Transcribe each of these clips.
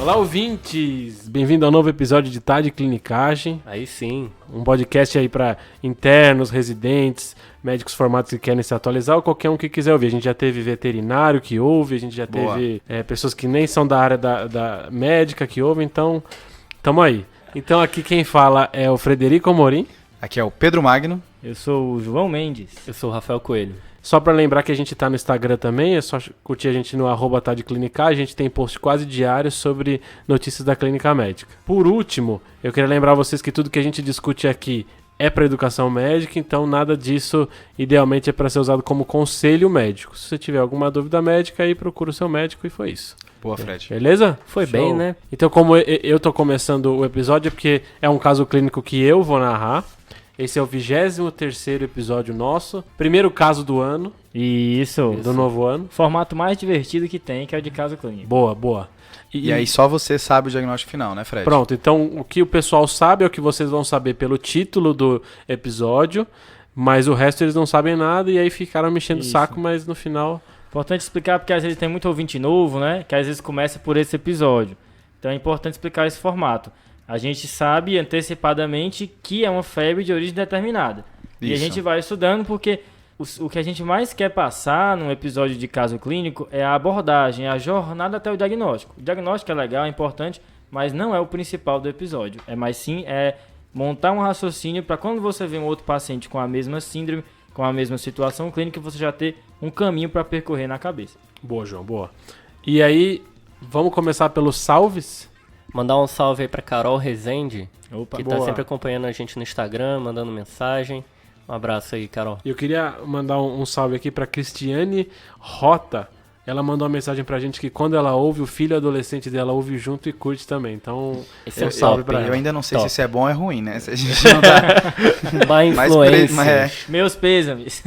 Olá, ouvintes! Bem-vindo ao novo episódio de Tá de Clinicagem. Aí sim. Um podcast aí para internos, residentes, médicos formados que querem se atualizar ou qualquer um que quiser ouvir. A gente já teve veterinário que ouve, a gente já teve pessoas que nem são da área da médica que ouvem, então tamo aí. Então aqui quem fala é o Frederico Amorim. Aqui é o Pedro Magno. Eu sou o João Mendes. Eu sou o Rafael Coelho. Só para lembrar que a gente tá no Instagram também, é só curtir a gente no @tadeclinicagem, a gente tem post quase diário sobre notícias da clínica médica. Por último, eu queria lembrar vocês que tudo que a gente discute aqui é para educação médica, então nada disso idealmente é para ser usado como conselho médico. Se você tiver alguma dúvida médica, aí procura o seu médico e foi isso. Boa, Fred. Beleza? Foi Show. bem, né? Então, como eu tô começando o episódio, é porque é um caso clínico que eu vou narrar. Esse é o 23º episódio nosso. Primeiro caso do ano. Isso. Do novo ano. Formato mais divertido que tem, que é o de caso clínico. Boa. E aí só você sabe o diagnóstico final, né, Fred? Pronto, então o que o pessoal sabe é o que vocês vão saber pelo título do episódio, mas o resto eles não sabem nada e aí ficaram me enchendo o saco, mas no final... Importante explicar porque às vezes tem muito ouvinte novo, né? Que às vezes começa por esse episódio. Então é importante explicar esse formato. A gente sabe antecipadamente que é uma febre de origem determinada. Isso. E a gente vai estudando porque o que a gente mais quer passar num episódio de caso clínico é a abordagem, a jornada até o diagnóstico. O diagnóstico é legal, é importante, mas não é o principal do episódio. Mais sim montar um raciocínio para quando você vê um outro paciente com a mesma síndrome, com a mesma situação clínica, você já ter um caminho para percorrer na cabeça. Boa, João, boa. E aí, vamos começar pelos salves? Mandar um salve aí pra Carol Rezende, Opa, que boa. tá sempre acompanhando a gente no Instagram, mandando mensagem. Um abraço aí, Carol. Eu queria mandar um salve aqui pra Cristiane Rota. Ela mandou uma mensagem pra gente que quando ela ouve, o filho adolescente dela ouve junto e curte também. Então, Esse é um o salve top, pra hein? ela. Eu ainda não sei Top. se isso é bom ou é ruim, né? Se a gente não tá... Má influência. Meus pêsames.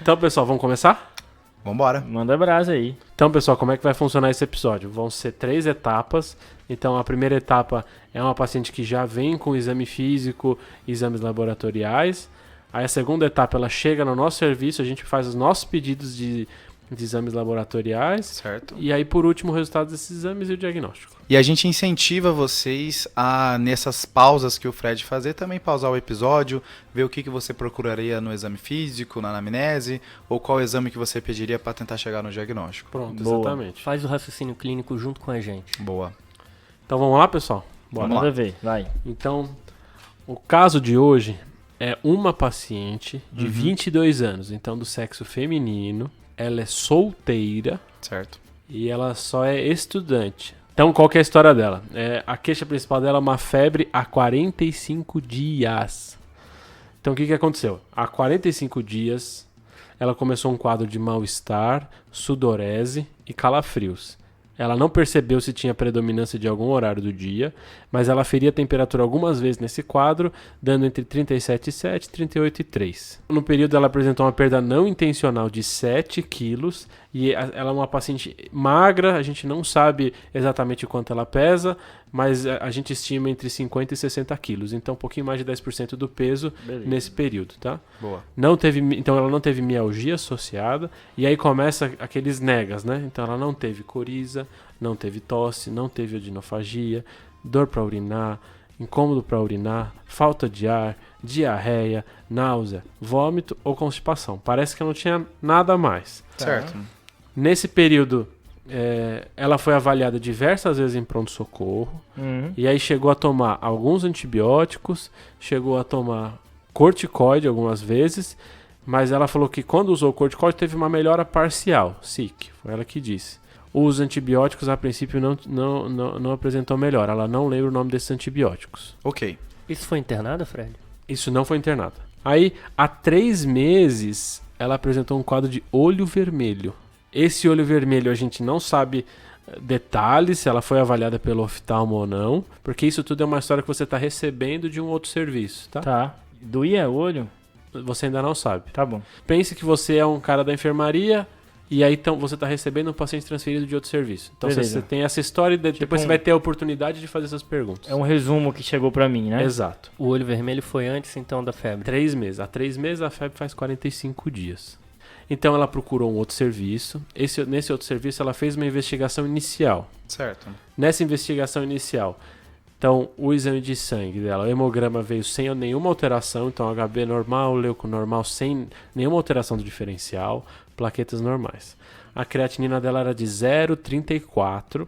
Então, pessoal, vamos começar? Vambora. Manda brasa aí. Então, pessoal, como é que vai funcionar esse episódio? Vão ser 3 etapas. Então, a primeira etapa é uma paciente que já vem com exame físico, exames laboratoriais. Aí, a segunda etapa, ela chega no nosso serviço, a gente faz os nossos pedidos de exames laboratoriais. Certo. E aí, por último, o resultado desses exames e o diagnóstico. E a gente incentiva vocês a, nessas pausas que o Fred fazer, também pausar o episódio, ver o que você procuraria no exame físico, na anamnese, ou qual exame que você pediria para tentar chegar no diagnóstico. Pronto, Boa. exatamente. Faz o raciocínio clínico junto com a gente. Boa. Então, vamos lá, pessoal? Bora. Vamos lá. Manda ver, vai. Então, o caso de hoje é uma paciente de 22 anos, então do sexo feminino. Ela é solteira Certo. e ela só é estudante. Então, qual que é a história dela? A queixa principal dela é uma febre há 45 dias. Então, o que aconteceu? Há 45 dias, ela começou um quadro de mal-estar, sudorese e calafrios. Ela não percebeu se tinha predominância de algum horário do dia, mas ela feria a temperatura algumas vezes nesse quadro, dando entre 37,7 e 38,3. No período, ela apresentou uma perda não intencional de 7 quilos, e ela é uma paciente magra, a gente não sabe exatamente quanto ela pesa, mas a gente estima entre 50 e 60 quilos, então um pouquinho mais de 10% do peso nesse período, tá? Boa. Então ela não teve mialgia associada, e aí começa aqueles negas, né? Então ela não teve coriza, não teve tosse, não teve odinofagia, dor para urinar, incômodo para urinar, falta de ar, diarreia, náusea, vômito ou constipação. Parece que não tinha nada mais. Certo. Nesse período, ela foi avaliada diversas vezes em pronto-socorro, e aí chegou a tomar alguns antibióticos, chegou a tomar corticoide algumas vezes, mas ela falou que quando usou o corticoide teve uma melhora parcial, SIC, foi ela que disse. Os antibióticos, a princípio, não apresentou melhora. Ela não lembra o nome desses antibióticos. Ok. Isso foi internada, Fred? Isso não foi internada. Aí, há 3 meses, ela apresentou um quadro de olho vermelho. Esse olho vermelho a gente não sabe detalhes, se ela foi avaliada pelo oftalmo ou não, porque isso tudo é uma história que você está recebendo de um outro serviço, tá? Tá. Doía o olho? Você ainda não sabe. Tá bom. Pense que você é um cara da enfermaria e aí então você está recebendo um paciente transferido de outro serviço. Então você tem essa história e depois você vai ter a oportunidade de fazer essas perguntas. É um resumo que chegou pra mim, né? Exato. O olho vermelho foi antes, então, da febre. 3 meses. Há 3 meses a febre faz 45 dias. Então ela procurou um outro serviço. Nesse outro serviço ela fez uma investigação inicial. Certo. Nessa investigação inicial, então o exame de sangue dela, o hemograma veio sem nenhuma alteração, então HB normal, leuco normal, sem nenhuma alteração do diferencial, plaquetas normais. A creatinina dela era de 0,34,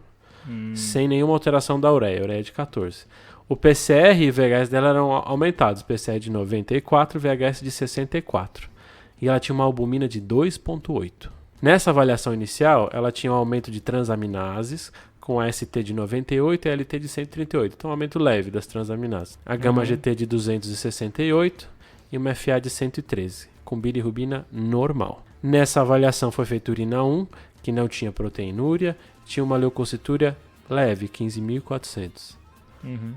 sem nenhuma alteração da ureia de 14. O PCR e VHS dela eram aumentados, PCR de 94, VHS de 64. E ela tinha uma albumina de 2,8. Nessa avaliação inicial, ela tinha um aumento de transaminases, com AST de 98 e LT de 138. Então, um aumento leve das transaminases. A gama-GT de 268 e uma FA de 113, com bilirrubina normal. Nessa avaliação foi feita urina 1, que não tinha proteinúria, tinha uma leucocitúria leve, 15.400.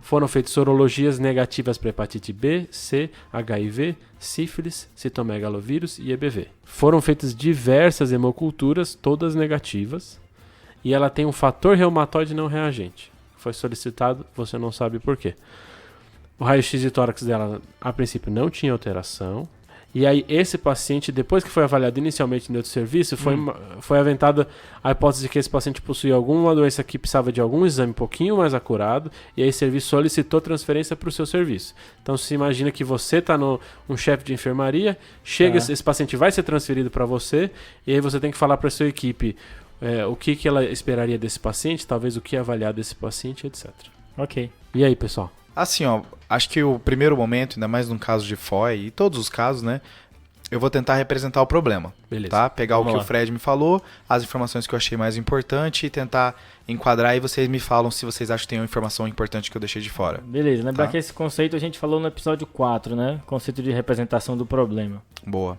Foram feitas sorologias negativas para hepatite B, C, HIV, sífilis, citomegalovírus e EBV. Foram feitas diversas hemoculturas, todas negativas, e ela tem um fator reumatoide não reagente. Foi solicitado, você não sabe por quê. O raio-x de tórax dela, a princípio, não tinha alteração. E aí, esse paciente, depois que foi avaliado inicialmente no outro serviço, foi aventada a hipótese de que esse paciente possuía alguma doença que precisava de algum exame um pouquinho mais acurado, e aí o serviço solicitou transferência para o seu serviço. Então, se imagina que você está um chefe de enfermaria, chega, esse paciente vai ser transferido para você, e aí você tem que falar para a sua equipe o que ela esperaria desse paciente, talvez o que avaliar desse paciente, etc. Ok. E aí, pessoal? Assim, ó, acho que o primeiro momento, ainda mais num caso de FOI, e todos os casos, né, eu vou tentar representar o problema. Beleza. Tá? Pegar Vamos o que lá. o Fred me falou, as informações que eu achei mais importante e tentar enquadrar, e vocês me falam se vocês acham que tem uma informação importante que eu deixei de fora. Beleza, lembrar Tá. que esse conceito a gente falou no episódio 4, né? Conceito de representação do problema. Boa.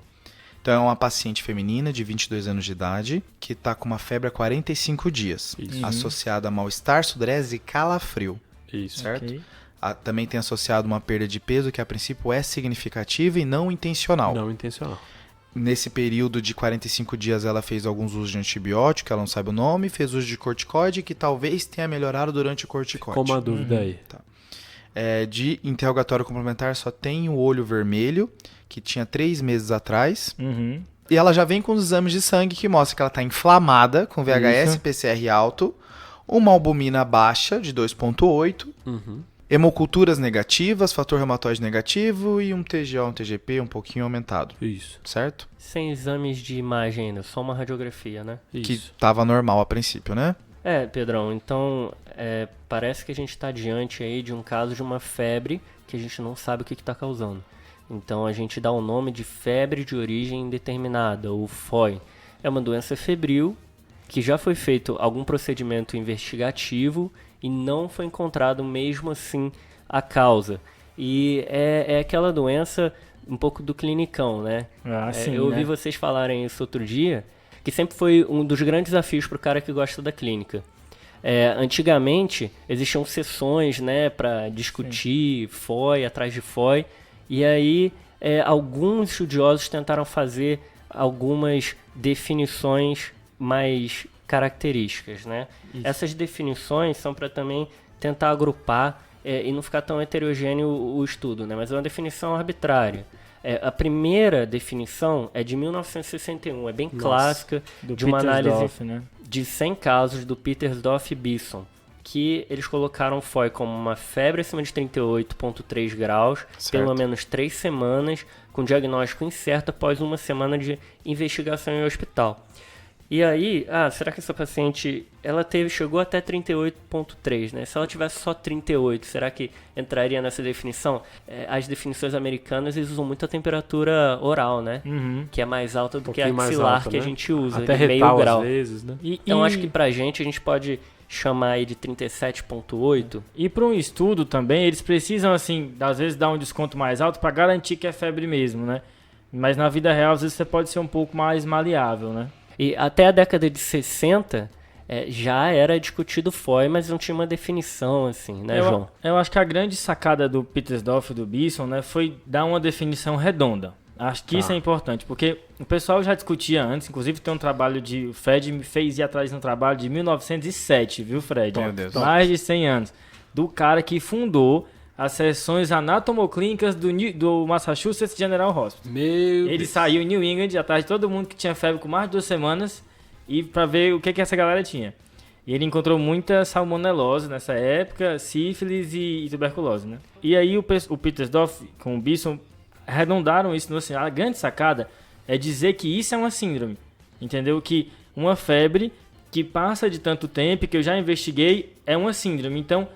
Então é uma paciente feminina de 22 anos de idade que está com uma febre há 45 dias, Isso. associada a mal-estar, sudorese e calafrio, Isso. certo? Ok. Também tem associado uma perda de peso que a princípio é significativa e não intencional. Não intencional. Nesse período de 45 dias ela fez alguns usos de antibiótico, ela não sabe o nome, fez uso de corticoide que talvez tenha melhorado durante o corticoide. Com uma dúvida aí. De interrogatório complementar só tem o olho vermelho, que tinha 3 meses atrás. Uhum. E ela já vem com os exames de sangue que mostra que ela está inflamada, com VHS Isso. e PCR alto, uma albumina baixa de 2,8, Uhum. hemoculturas negativas, fator reumatoide negativo e um TGO, um TGP um pouquinho aumentado, Isso. certo? Sem exames de imagem ainda, só uma radiografia, né? Que Isso. estava normal a princípio, né? Pedrão, então parece que a gente está diante aí de um caso de uma febre que a gente não sabe o que está causando. Então a gente dá o nome de febre de origem indeterminada, ou FOI. É uma doença febril que já foi feito algum procedimento investigativo e não foi encontrado mesmo assim a causa. E é aquela doença um pouco do clinicão, né? Sim, Eu ouvi vocês falarem isso outro dia, que sempre foi um dos grandes desafios para o cara que gosta da clínica. Antigamente existiam sessões, né, para discutir FOI, atrás de FOI, e aí alguns estudiosos tentaram fazer algumas definições mais características, né? Essas definições são para também tentar agrupar e não ficar tão heterogêneo o estudo, né? Mas é uma definição arbitrária. A primeira definição é de 1961, é bem clássica, Do de uma análise Petersdorf, né? de 100 casos do Petersdorf e Bisson, que eles colocaram FOI como uma febre acima de 38,3 graus, Certo. pelo menos 3 semanas, com diagnóstico incerto após uma semana de investigação em hospital. E aí, será que essa paciente, chegou até 38,3, né? Se ela tivesse só 38, será que entraria nessa definição? As definições americanas, eles usam muito a temperatura oral, né? Uhum. Que é mais alta do que a pouquinho mais axilar alta, que a né? gente usa, Até de meio retal grau. às vezes, né? Então acho que pra gente, a gente pode chamar aí de 37,8. E para um estudo também, eles precisam, assim, às vezes dar um desconto mais alto para garantir que é febre mesmo, né? Mas na vida real, às vezes você pode ser um pouco mais maleável, né? E até a década de 60 já era discutido FOI, mas não tinha uma definição assim, né, João? Eu acho que a grande sacada do Petersdorf e do Bisson, né, foi dar uma definição redonda. Acho que isso é importante, porque o pessoal já discutia antes, inclusive tem um trabalho o Fred me fez ir atrás de um trabalho de 1907, viu, Fred? Meu Deus. Mais de 100 anos. Do cara que fundou as sessões anatomoclínicas do Massachusetts General Hospital. Ele Deus. saiu em New England atrás de todo mundo que tinha febre com mais de 2 semanas e para ver o que essa galera tinha. E ele encontrou muita salmonelose nessa época, sífilis e tuberculose, né? E aí o Pitersdorf com o Bisson arredondaram isso no assim, a grande sacada é dizer que isso é uma síndrome, entendeu? Que uma febre que passa de tanto tempo, que eu já investiguei, é uma síndrome. Então,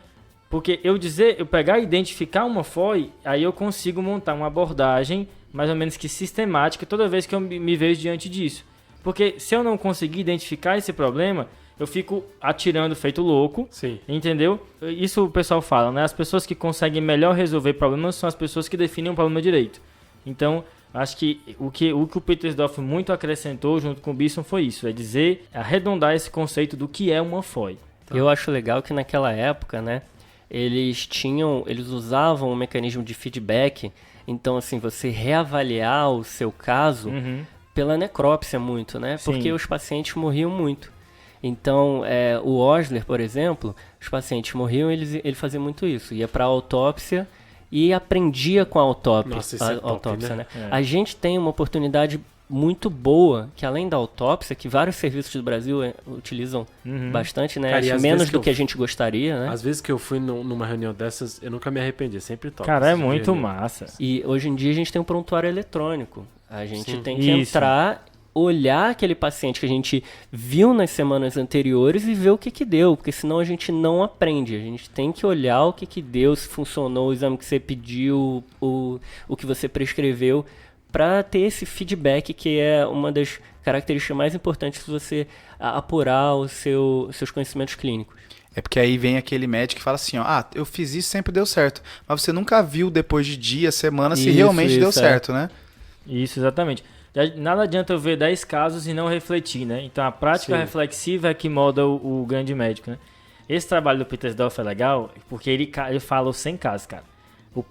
porque eu pegar e identificar uma FOI, aí eu consigo montar uma abordagem mais ou menos que sistemática toda vez que eu me vejo diante disso. Porque se eu não conseguir identificar esse problema, eu fico atirando feito louco, Sim. entendeu? Isso o pessoal fala, né? As pessoas que conseguem melhor resolver problemas são as pessoas que definem um problema direito. Então, acho que o que o Pitersdorf muito acrescentou junto com o Bisson foi isso, é dizer, arredondar esse conceito do que é uma FOI. Eu acho legal que naquela época, né, eles usavam um mecanismo de feedback, então assim, você reavaliar o seu caso pela necrópsia muito, né? Sim. Porque os pacientes morriam muito. Então, o Osler, por exemplo, os pacientes morriam, ele fazia muito isso. Ia para a autópsia e aprendia com a autópsia. Nossa, isso é top, autópsia, né? né? A gente tem uma oportunidade muito boa, que além da autópsia, que vários serviços do Brasil utilizam bastante, né? Cara, e às Menos vezes do que a gente gostaria, né? Às vezes que eu fui numa reunião dessas, eu nunca me arrependi, é sempre top. Cara, é esse muito reunião. massa. E hoje em dia a gente tem um prontuário eletrônico. A gente Sim. tem que Isso. entrar, olhar aquele paciente que a gente viu nas semanas anteriores e ver o que deu, porque senão a gente não aprende. A gente tem que olhar o que deu, se funcionou o exame que você pediu, o que você prescreveu, para ter esse feedback, que é uma das características mais importantes de você apurar os seus conhecimentos clínicos. É porque aí vem aquele médico que fala assim, ó, eu fiz isso, sempre deu certo. Mas você nunca viu depois de dias, semanas, se Isso, realmente deu isso, certo, né? Isso, exatamente. Nada adianta eu ver 10 casos e não refletir, né? Então a prática Sim. reflexiva é que molda o grande médico, né? Esse trabalho do Pitersdorf é legal porque ele fala os 100 casos, cara.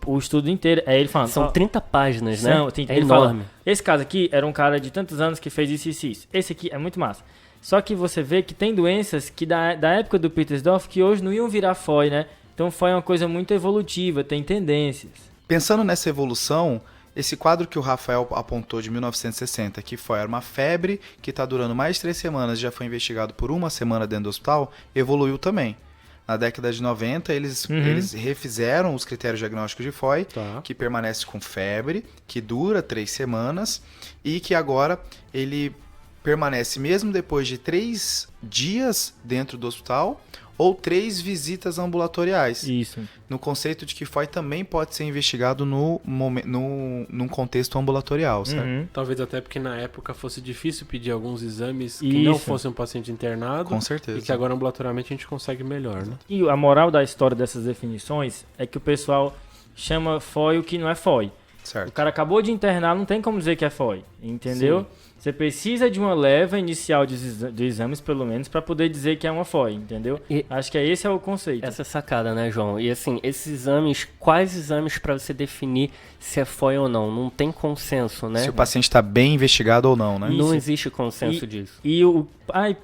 O estudo inteiro é ele falando. São 30 páginas, né? É Ele enorme. fala, esse caso aqui era um cara de tantos anos que fez isso e isso. Esse aqui é muito massa. Só que você vê que tem doenças que da época do Pitersdorf que hoje não iam virar FOI, né? Então FOI é uma coisa muito evolutiva, tem tendências. Pensando nessa evolução, esse quadro que o Rafael apontou de 1960, que era uma febre que está durando mais de 3 semanas, já foi investigado por 1 semana dentro do hospital, evoluiu também. Na década de 90, eles refizeram os critérios diagnósticos de FOI, Tá. que permanece com febre, que dura 3 semanas, e que agora ele permanece mesmo depois de 3 dias dentro do hospital, ou 3 visitas ambulatoriais. Isso. No conceito de que FOI também pode ser investigado num contexto ambulatorial, certo? Talvez até porque na época fosse difícil pedir alguns exames que Isso. não fosse um paciente internado. Com certeza. E que agora ambulatorialmente a gente consegue melhor, né? E a moral da história dessas definições é que o pessoal chama FOI o que não é FOI. O Certo. cara acabou de internar, não tem como dizer que é FOI, entendeu? Sim. Você precisa de uma leva inicial de exames, pelo menos, para poder dizer que é uma FOI, entendeu? E- Acho que esse é o conceito. Essa é sacada, né, João? E assim, esses exames, quais exames para você definir se é FOI ou não? Não tem consenso, né? Se o paciente está bem investigado ou não, né? Não Isso. existe consenso disso. E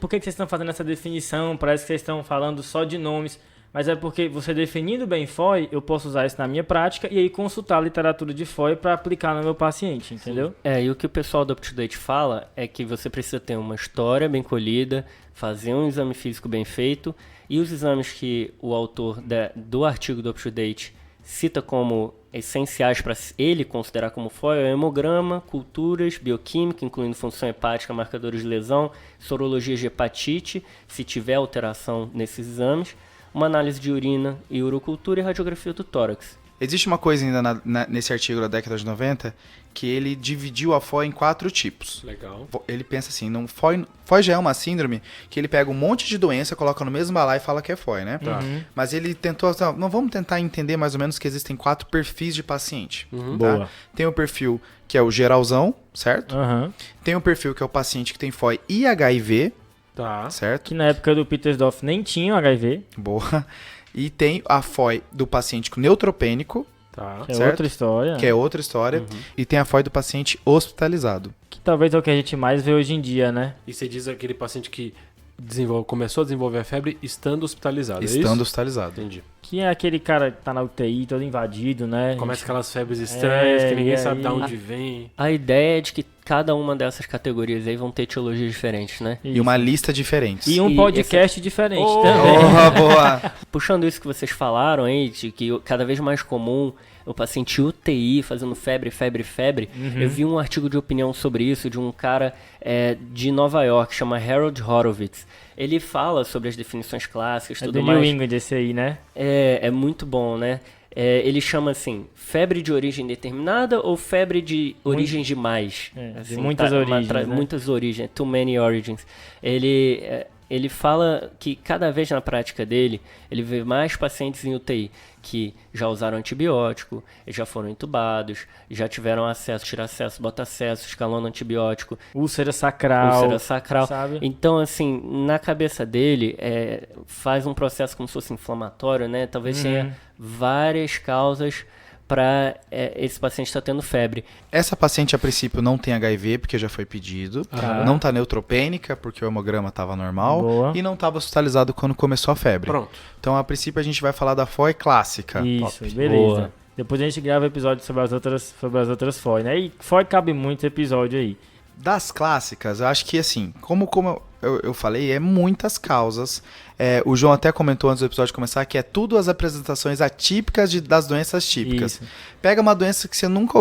por que vocês estão fazendo essa definição? Parece que vocês estão falando só de nomes. Mas é porque você definindo bem FOI, eu posso usar isso na minha prática e aí consultar a literatura de FOI para aplicar no meu paciente, entendeu? E o que o pessoal do UpToDate fala é que você precisa ter uma história bem colhida, fazer um exame físico bem feito, e os exames que o autor do artigo do UpToDate cita como essenciais para ele considerar como FOI é o hemograma, culturas, bioquímica, incluindo função hepática, marcadores de lesão, sorologia de hepatite, se tiver alteração nesses exames, uma análise de urina e urocultura e radiografia do tórax. Existe uma coisa ainda nesse artigo da década de 90 que ele dividiu a FOI em 4 tipos. Legal. Ele pensa assim, FOI já é uma síndrome que ele pega um monte de doença, coloca no mesmo balaio e fala que é FOI, né? Tá. Mas ele tentou, não, vamos tentar entender mais ou menos que existem 4 perfis de paciente. Tá? Boa. Tem o perfil que é o geralzão, certo? Aham. Tem o perfil que é o paciente que tem FOI e HIV, Tá. certo? Que na época do Pitersdorf nem tinha o HIV, Boa. E tem a FOI do paciente neutropênico, Tá. que é certo? outra história. que é outra história. E tem a FOI do paciente hospitalizado. Que talvez é o que a gente mais vê hoje em dia, né? E você diz aquele paciente que começou a desenvolver a febre estando hospitalizado, é Estando isso? hospitalizado. Entendi. Que é aquele cara que tá na UTI, todo invadido, né? Começa aquelas febres estranhas que ninguém e sabe de aí- onde vem. A ideia é de que cada uma dessas categorias aí vão ter etiologias diferentes, né? E uma lista diferente. E um E podcast diferente Oh! também. Boa, boa. Puxando isso que vocês falaram aí, de que cada vez mais comum o paciente UTI fazendo febre, eu vi um artigo de opinião sobre isso de um cara de Nova York, chama Harold Horowitz. Ele fala sobre as definições clássicas e É tudo do New mais. England esse aí, né? É muito bom, né? Ele chama assim, febre de origem determinada ou febre de origens demais? de Assim, muitas origens, né? Muitas origens, too many origins. Ele fala que cada vez na prática dele, ele vê mais pacientes em UTI que já usaram antibiótico, já foram entubados, já tiveram acesso, tira acesso, bota acesso, escalona antibiótico, Úlcera sacral. úlcera sacral. Sabe? Então, assim, na cabeça dele, faz um processo como se fosse inflamatório, né? Talvez tenha várias causas para esse paciente estar tendo febre. Essa paciente, a princípio, não tem HIV, porque já foi pedido. Tá. Não tá neutropênica, porque o hemograma estava normal. Boa. E não estava hospitalizado quando começou a febre. Pronto. Então, a princípio, a gente vai falar da FOI clássica. Isso, Top. beleza. Boa. Depois a gente grava episódio sobre as outras FOI, né? E FOI cabe muito esse episódio aí. Das clássicas, eu acho que assim, como eu falei, é muitas causas. O João até comentou antes do episódio começar que é tudo as apresentações atípicas das doenças típicas. Isso. Pega uma doença que você nunca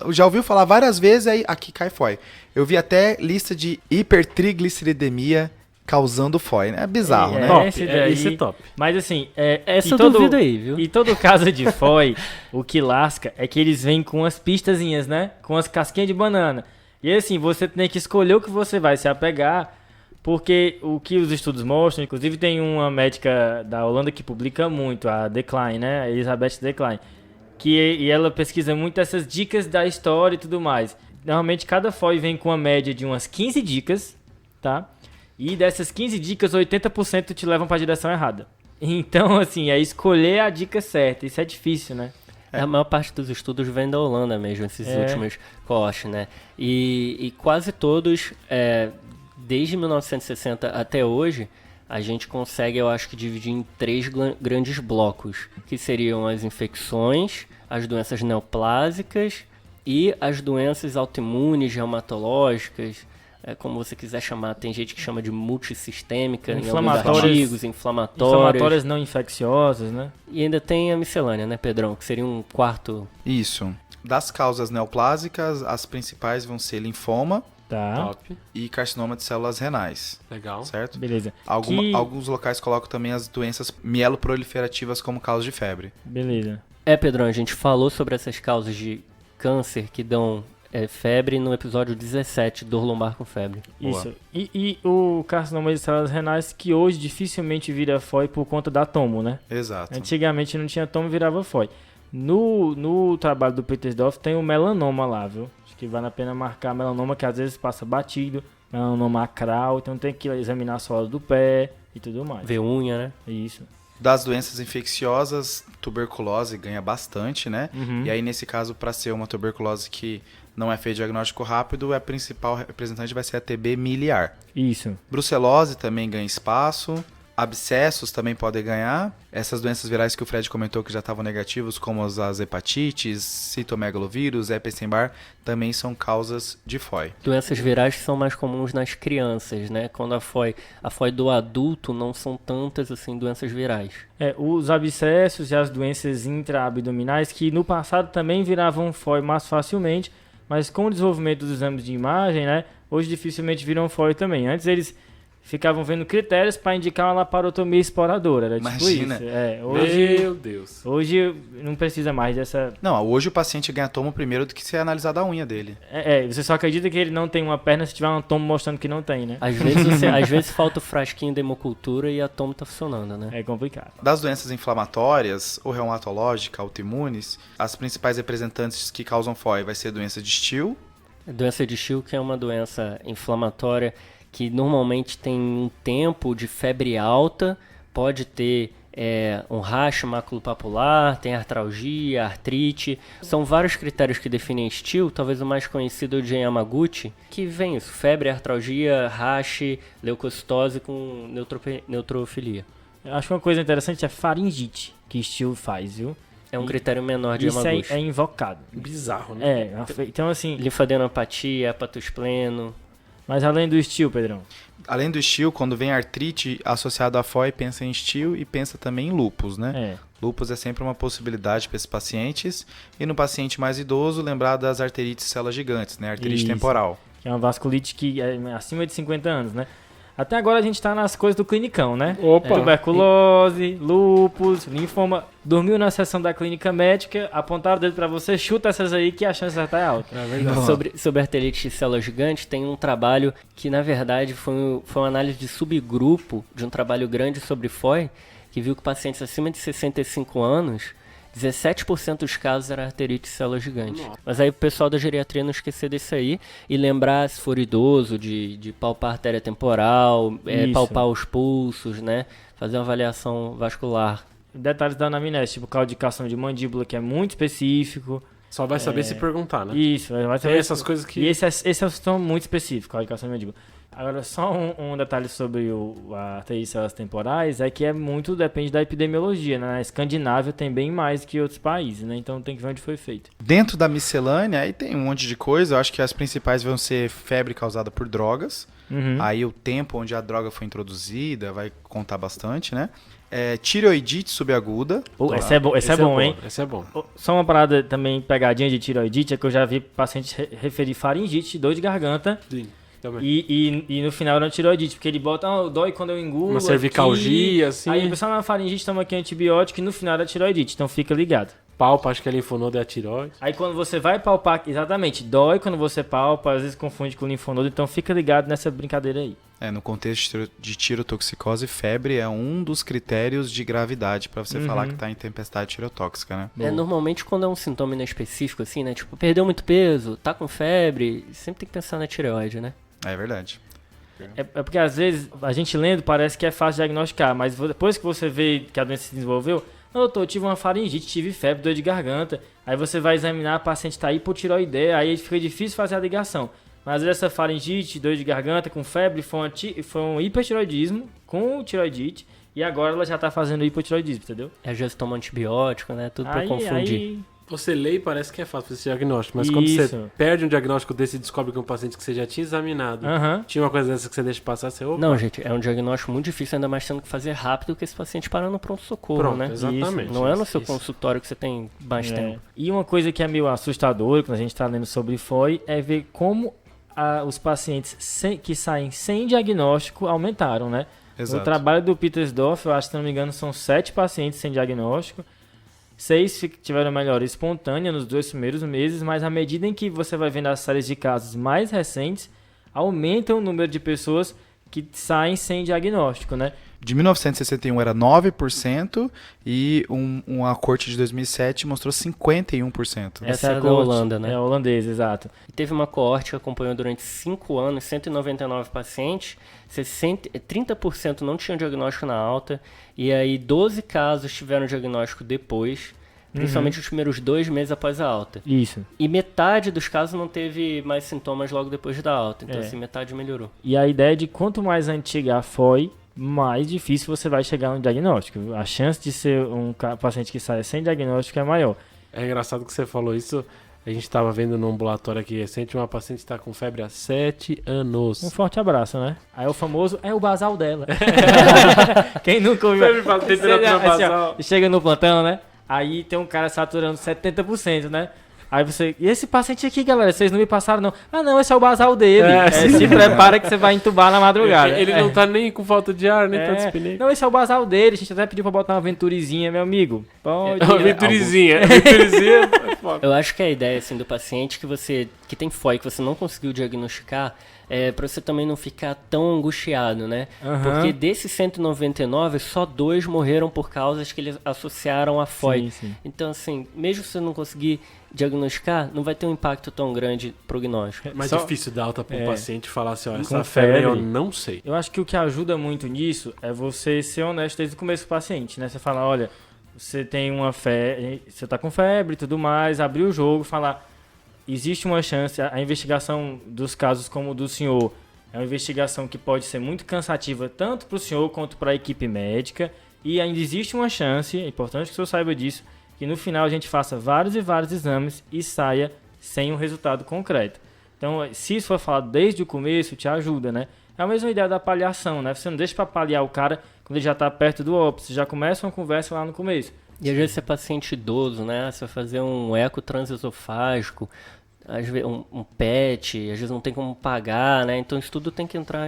já ouviu falar várias vezes, aí aqui cai FOI. Eu vi até lista de hipertrigliceridemia causando FOI, né? É bizarro, né? Top, Esse daí- esse é top. Mas assim, Essa e eu duvido aí, viu? E todo caso de FOI, o que lasca é que eles vêm com umas pistazinhas, né? Com as casquinhas de banana. E assim, você tem que escolher o que você vai se apegar, porque o que os estudos mostram, inclusive tem uma médica da Holanda que publica muito, a Decline, né? A Elizabeth Decline, e ela pesquisa muito essas dicas da história e tudo mais. Normalmente cada FOI vem com uma média de umas 15 dicas, tá? E dessas 15 dicas, 80% te levam para a direção errada. Então, assim, é escolher a dica certa. Isso é difícil, né? A maior parte dos estudos vem da Holanda mesmo, esses últimos cohorts, né? E quase todos, desde 1960 até hoje, a gente consegue, eu acho que, dividir em 3 grandes blocos, que seriam as infecções, as doenças neoplásicas e as doenças autoimunes, reumatológicas, como você quiser chamar. Tem gente que chama de multissistêmica, em alguns Inflamatórias. artigos, inflamatórias. Inflamatórias não infecciosas, né? E ainda tem a miscelânea, né, Pedrão? Que seria um quarto. Isso. Das causas neoplásicas, as principais vão ser linfoma Tá, Top. e carcinoma de células renais, Legal. certo? beleza. Alguns locais colocam também as doenças mieloproliferativas como causa de febre. Beleza. Pedrão, a gente falou sobre essas causas de câncer que dão febre no episódio 17, dor lombar com febre. Boa. Isso. E o carcinoma de células renais, que hoje dificilmente vira FOI por conta da tomo, né? Exato. Antigamente não tinha tomo e virava FOI. No trabalho do Petersdorf tem o melanoma lá, viu? Acho que vale a pena marcar melanoma, que às vezes passa batido, melanoma acral, então tem que examinar a sola do pé e tudo mais. Ver unha, né? Isso. Das doenças infecciosas, tuberculose ganha bastante, né? Uhum. E aí, nesse caso, para ser uma tuberculose que não é feito diagnóstico rápido, a principal representante vai ser a TB miliar. Isso. Brucelose também ganha espaço. Abscessos também podem ganhar. Essas doenças virais que o Fred comentou que já estavam negativos, como as hepatites, citomegalovírus, Epstein-Barr, também são causas de FOI. Doenças virais que são mais comuns nas crianças, né? Quando a FOI do adulto não são tantas assim doenças virais. Os abscessos e as doenças intraabdominais, que no passado também viravam FOI mais facilmente, mas com o desenvolvimento dos exames de imagem, né, hoje dificilmente viram FOI também. Antes eles ficavam vendo critérios para indicar uma laparotomia exploradora, era Imagina. tipo isso. Meu Deus. Hoje não precisa mais dessa... Não, hoje o paciente ganha tomo primeiro do que ser analisada a unha dele. Você só acredita que ele não tem uma perna se tiver um tomo mostrando que não tem, né? Às vezes falta o frasquinho da hemocultura e a tomo tá funcionando, né? É complicado. Das doenças inflamatórias ou reumatológicas, autoimunes, as principais representantes que causam FOI vai ser doença de Still. Doença de Still, que é uma doença inflamatória que normalmente tem um tempo de febre alta, pode ter um racho maculopapular, tem artralgia, artrite. São vários critérios que definem estilo. Talvez o mais conhecido é o de Yamaguchi, que vem isso: febre, artralgia, rache, leucocitose com neutrofilia. Eu acho que uma coisa interessante é faringite, que estilo faz, viu? É um critério menor de Isso Yamaguchi. é invocado. Bizarro, né? Então assim... Linfadenopatia, hepatospleno. Mas além do estilo, Pedrão? Além do estilo, quando vem artrite associado à FOI, pensa em estilo e pensa também em lúpus, né? Lúpus é sempre uma possibilidade para esses pacientes. E no paciente mais idoso, lembrar das arterites células gigantes, né? Arterite temporal. Que é uma vasculite que é acima de 50 anos, né? Até agora a gente tá nas coisas do clinicão, né? Opa! Tuberculose, lúpus, linfoma. Dormiu na sessão da clínica médica, apontaram o dedo pra você, chuta essas aí que a chance de acertar é alta. É verdade. Sobre arterite de célula gigante, tem um trabalho que, na verdade, foi uma análise de subgrupo de um trabalho grande sobre FOI, que viu que pacientes acima de 65 anos, 17% dos casos era arterite de célula gigante. Nossa. Mas aí o pessoal da geriatria não esquecer disso aí e lembrar, se for idoso, de palpar a artéria temporal, palpar os pulsos, né? Fazer uma avaliação vascular. Detalhes da anamnese, tipo claudicação de mandíbula, que é muito específico. Só vai saber se perguntar, né? Isso, vai saber. Tem essas coisas que... E esse é um sintoma muito específico, claudicação de mandíbula. Agora, só um detalhe sobre a arterite de células temporais é que depende da epidemiologia, né? Na Escandinávia tem bem mais que outros países, né? Então tem que ver onde foi feito. Dentro da miscelânea, aí tem um monte de coisa. Eu acho que as principais vão ser febre causada por drogas. Aí o tempo onde a droga foi introduzida vai contar bastante, né? Tireoidite subaguda. Esse é bom, hein? Esse é bom. Só uma parada também, pegadinha de tireoidite, é que eu já vi pacientes referir faringite, dor de garganta. Sim. E no final era uma tireoidite, porque ele bota, dói quando eu engulo. Uma cervicalgia, aqui. assim. Aí o pessoal na faringite toma aqui antibiótico e no final era tireoidite, então fica ligado. Palpa, acho que é linfonodo e a tireoide. Aí quando você vai palpar, exatamente, dói quando você palpa, às vezes confunde com linfonodo, então fica ligado nessa brincadeira aí. No contexto de tirotoxicose, febre é um dos critérios de gravidade para você falar que está em tempestade tirotóxica, né? Normalmente quando é um sintoma inespecífico, assim, né? Tipo, perdeu muito peso, tá com febre, sempre tem que pensar na tireoide, né? É verdade. É porque às vezes a gente lendo parece que é fácil diagnosticar, mas depois que você vê que a doença se desenvolveu, não, doutor, eu tive uma faringite, tive febre, dor de garganta. Aí você vai examinar, a paciente está hipotiroideia, aí fica difícil fazer a ligação. Mas às vezes essa faringite, dor de garganta com febre foi um hipertiroidismo com tiroidite e agora ela já está fazendo hipotiroidismo, entendeu? Às vezes toma antibiótico, né? Tudo para confundir. Você lê e parece que é fácil esse diagnóstico, mas quando você perde um diagnóstico desse e descobre que é um paciente que você já tinha examinado, tinha uma coisa dessa que você deixa passar, você... Opa. Não, gente, é um diagnóstico muito difícil, ainda mais tendo que fazer rápido que esse paciente parar no pronto-socorro, né? Exatamente. Não é no seu consultório que você tem mais tempo. E uma coisa que é meio assustadora quando a gente está lendo sobre FOI é ver como os pacientes que saem sem diagnóstico aumentaram, né? Exato. No trabalho do Petersdorf, eu acho que, se não me engano, são 7 pacientes sem diagnóstico. 6 tiveram melhora espontânea nos 2 primeiros meses, mas à medida em que você vai vendo as séries de casos mais recentes, aumenta o número de pessoas que saem sem diagnóstico, né? De 1961 era 9% e uma corte de 2007 mostrou 51%. Essa é da Holanda, né? É holandesa, exato. E teve uma coorte que acompanhou durante 5 anos, 199 pacientes, 30% não tinham diagnóstico na alta, e aí 12 casos tiveram diagnóstico depois, principalmente os primeiros 2 meses após a alta. Isso. E metade dos casos não teve mais sintomas logo depois da alta, então assim, metade melhorou. E a ideia é de quanto mais antiga foi, mais difícil você vai chegar no diagnóstico. A chance de ser um paciente que saia sem diagnóstico é maior. É engraçado que você falou isso. A gente estava vendo no ambulatório aqui recente uma paciente que está com febre há 7 anos. Um forte abraço, né? Aí o famoso é o basal dela. Quem nunca ouviu? Temperatura basal. Chega no plantão, né? Aí tem um cara saturando 70%, né? Aí você... E esse paciente aqui, galera, vocês não me passaram, não? Ah, não, esse é o basal dele. Se prepara que você vai entubar na madrugada. Ele não tá nem com falta de ar, nem tá dispenido. Não, esse é o basal dele. A gente até pediu pra botar uma venturizinha, meu amigo. Pode. Uma venturizinha. Eu acho que a ideia, assim, do paciente que tem FOI, que você não conseguiu diagnosticar, Pra você também não ficar tão angustiado, né? Aham. Porque desses 199, só 2 morreram por causas que eles associaram a FOI. Sim, sim. Então, assim, mesmo se você não conseguir diagnosticar, não vai ter um impacto tão grande prognóstico. É mais Só- difícil dar alta para um É. paciente e falar assim, ó, Com essa febre eu febre. não sei. Eu acho que o que ajuda muito nisso é você ser honesto desde o começo com o paciente, né? Você fala, olha, você tem uma febre, você tá com febre e tudo mais, abrir o jogo, falar, existe uma chance, a investigação dos casos como o do senhor é uma investigação que pode ser muito cansativa tanto para o senhor quanto para a equipe médica, e ainda existe uma chance, é importante que o senhor saiba disso, que no final a gente faça vários e vários exames e saia sem um resultado concreto. Então, se isso for falado desde o começo, te ajuda, né? É a mesma ideia da paliação, né? Você não deixa para paliar o cara quando ele já está perto do óbito, você já começa uma conversa lá no começo. E às vezes você é paciente idoso, né? Você vai fazer um eco transesofágico, às vezes um PET, às vezes não tem como pagar, né? Então isso tudo tem que entrar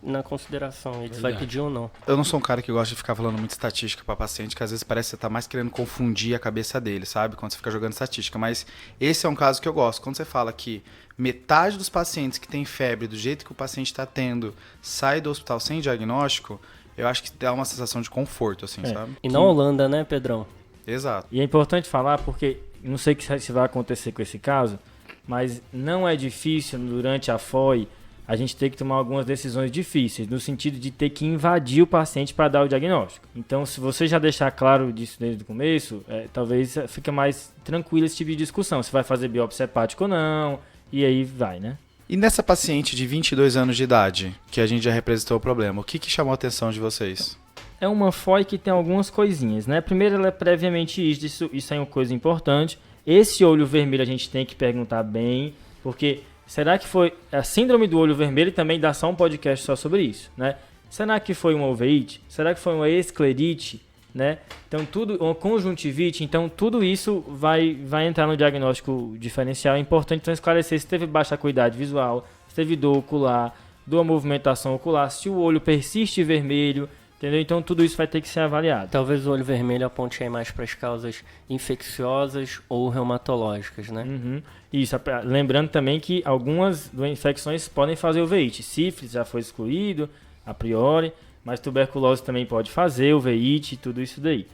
na consideração. Ele vai pedir ou não. Eu não sou um cara que gosta de ficar falando muito estatística pra paciente, que às vezes parece que você tá mais querendo confundir a cabeça dele, sabe? Quando você fica jogando estatística. Mas esse é um caso que eu gosto. Quando você fala que metade dos pacientes que tem febre, do jeito que o paciente tá tendo, sai do hospital sem diagnóstico, eu acho que dá uma sensação de conforto, assim, sabe? E na Holanda, né, Pedrão? Exato. E é importante falar porque, não sei se vai acontecer com esse caso, mas não é difícil durante a FOI a gente ter que tomar algumas decisões difíceis, no sentido de ter que invadir o paciente para dar o diagnóstico. Então, se você já deixar claro disso desde o começo, talvez fique mais tranquilo esse tipo de discussão. Se vai fazer biópsia hepática ou não, e aí vai, né? E nessa paciente de 22 anos de idade, que a gente já representou o problema, o que chamou a atenção de vocês? É uma FOI que tem algumas coisinhas, né? Primeiro, ela é previamente isso é uma coisa importante. Esse olho vermelho a gente tem que perguntar bem, porque será que foi a síndrome do olho vermelho? Também dá só um podcast só sobre isso, né? Será que foi uma uveíte? Será que foi uma esclerite, né? Então uma conjuntivite, então tudo isso vai entrar no diagnóstico diferencial. É importante então esclarecer se teve baixa acuidade visual, se teve dor ocular, dor à movimentação ocular, se o olho persiste vermelho, entendeu? Então tudo isso vai ter que ser avaliado. Talvez o olho vermelho aponte aí mais para as causas infecciosas ou reumatológicas, né? Uhum. Isso, lembrando também que algumas infecções podem fazer uveíte. Sífilis já foi excluído, a priori, mas tuberculose também pode fazer, uveíte, tudo isso daí.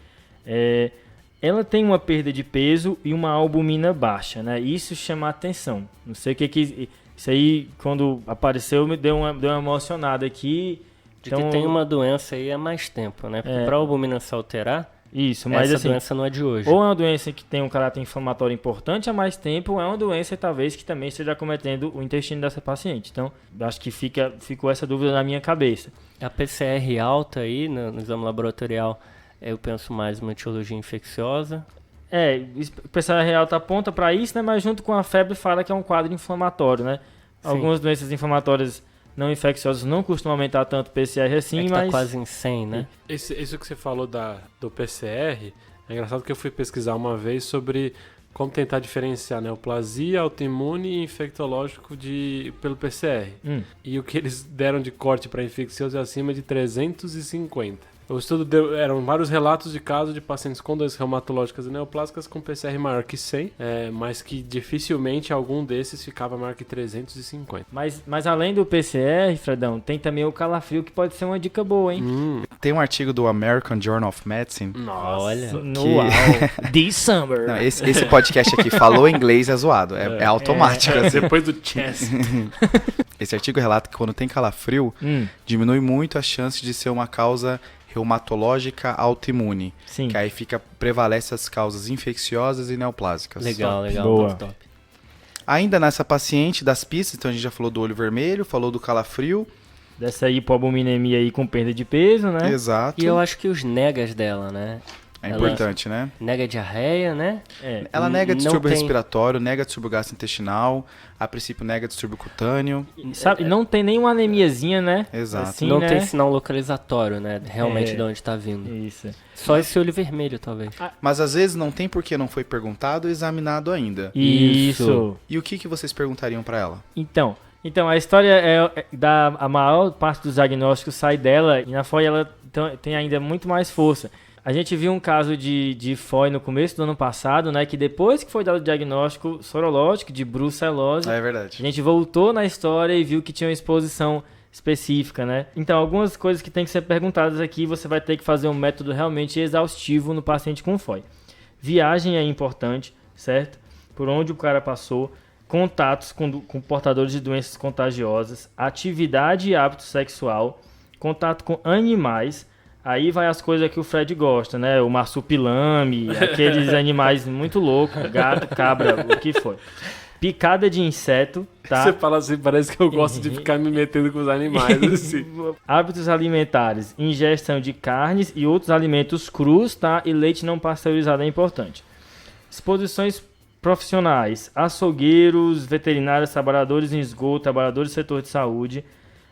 Ela tem uma perda de peso e uma albumina baixa, né? Isso chama a atenção. Não sei o que... Isso aí, quando apareceu, me deu uma emocionada aqui. De que tem uma doença aí há mais tempo, né? Porque para a albumina se alterar, isso, mas essa assim, doença não é de hoje. Ou é uma doença que tem um caráter inflamatório importante há mais tempo, ou é uma doença talvez que também esteja acometendo o intestino dessa paciente. Então, acho que ficou essa dúvida na minha cabeça. A PCR alta aí, no exame laboratorial, eu penso mais uma etiologia infecciosa. O PCR alta aponta para isso, né? Mas junto com a febre fala que é um quadro inflamatório, né? Sim. Algumas doenças inflamatórias não infecciosas não costumam aumentar tanto o PCR assim, que mas... tá quase em 100, né? Isso que você falou do PCR, é engraçado que eu fui pesquisar uma vez sobre como tentar diferenciar neoplasia, autoimune e infectológico pelo PCR. E o que eles deram de corte para infeccioso é acima de 350. O estudo eram vários relatos de casos de pacientes com doenças reumatológicas e neoplásicas com PCR maior que 100, mas que dificilmente algum desses ficava maior que 350. Mas além do PCR, Fredão, tem também o calafrio que pode ser uma dica boa, hein? Tem um artigo do American Journal of Medicine. Nossa, olha. Uau! December! Não, esse podcast aqui falou inglês é zoado, é automático. assim. Depois do chest. Esse artigo relata que quando tem calafrio, diminui muito a chance de ser uma causa reumatológica autoimune. Sim. Que aí prevalece as causas infecciosas e neoplásicas. Legal. Boa. Top. Ainda nessa paciente das pistas, então a gente já falou do olho vermelho, falou do calafrio. Dessa hipoalbuminemia aí com perda de peso, né? Exato. E eu acho que os negas dela, né? É importante, né? Nega diarreia, né? Ela nega distúrbio tem... respiratório, nega distúrbio gastrointestinal, a princípio nega distúrbio cutâneo. Sabe, não tem nenhuma anemiazinha, né? Exato. Assim, não né? tem sinal localizatório, né? Realmente de onde tá vindo. Isso. Só esse olho vermelho, talvez. Mas às vezes não tem porque não foi perguntado ou examinado ainda. Isso. E o que vocês perguntariam pra ela? Então, a história a maior parte dos diagnósticos sai dela e na FOI ela tem ainda muito mais força. A gente viu um caso de FOI no começo do ano passado, né? Que depois que foi dado o diagnóstico sorológico de brucelose, É verdade. a gente voltou na história e viu que tinha uma exposição específica, né? Então, algumas coisas que tem que ser perguntadas aqui, você vai ter que fazer um método realmente exaustivo no paciente com FOI. Viagem é importante, certo? Por onde o cara passou, contatos com portadores de doenças contagiosas, atividade e hábito sexual, contato com animais. Aí vai as coisas que o Fred gosta, né? O marsupilame, aqueles animais muito loucos, gato, cabra, o que for. Picada de inseto, tá? Você fala assim, parece que eu gosto de ficar me metendo com os animais, assim. Hábitos alimentares, ingestão de carnes e outros alimentos crus, tá? E leite não pasteurizado é importante. Exposições profissionais, açougueiros, veterinários, trabalhadores em esgoto, trabalhadores do setor de saúde.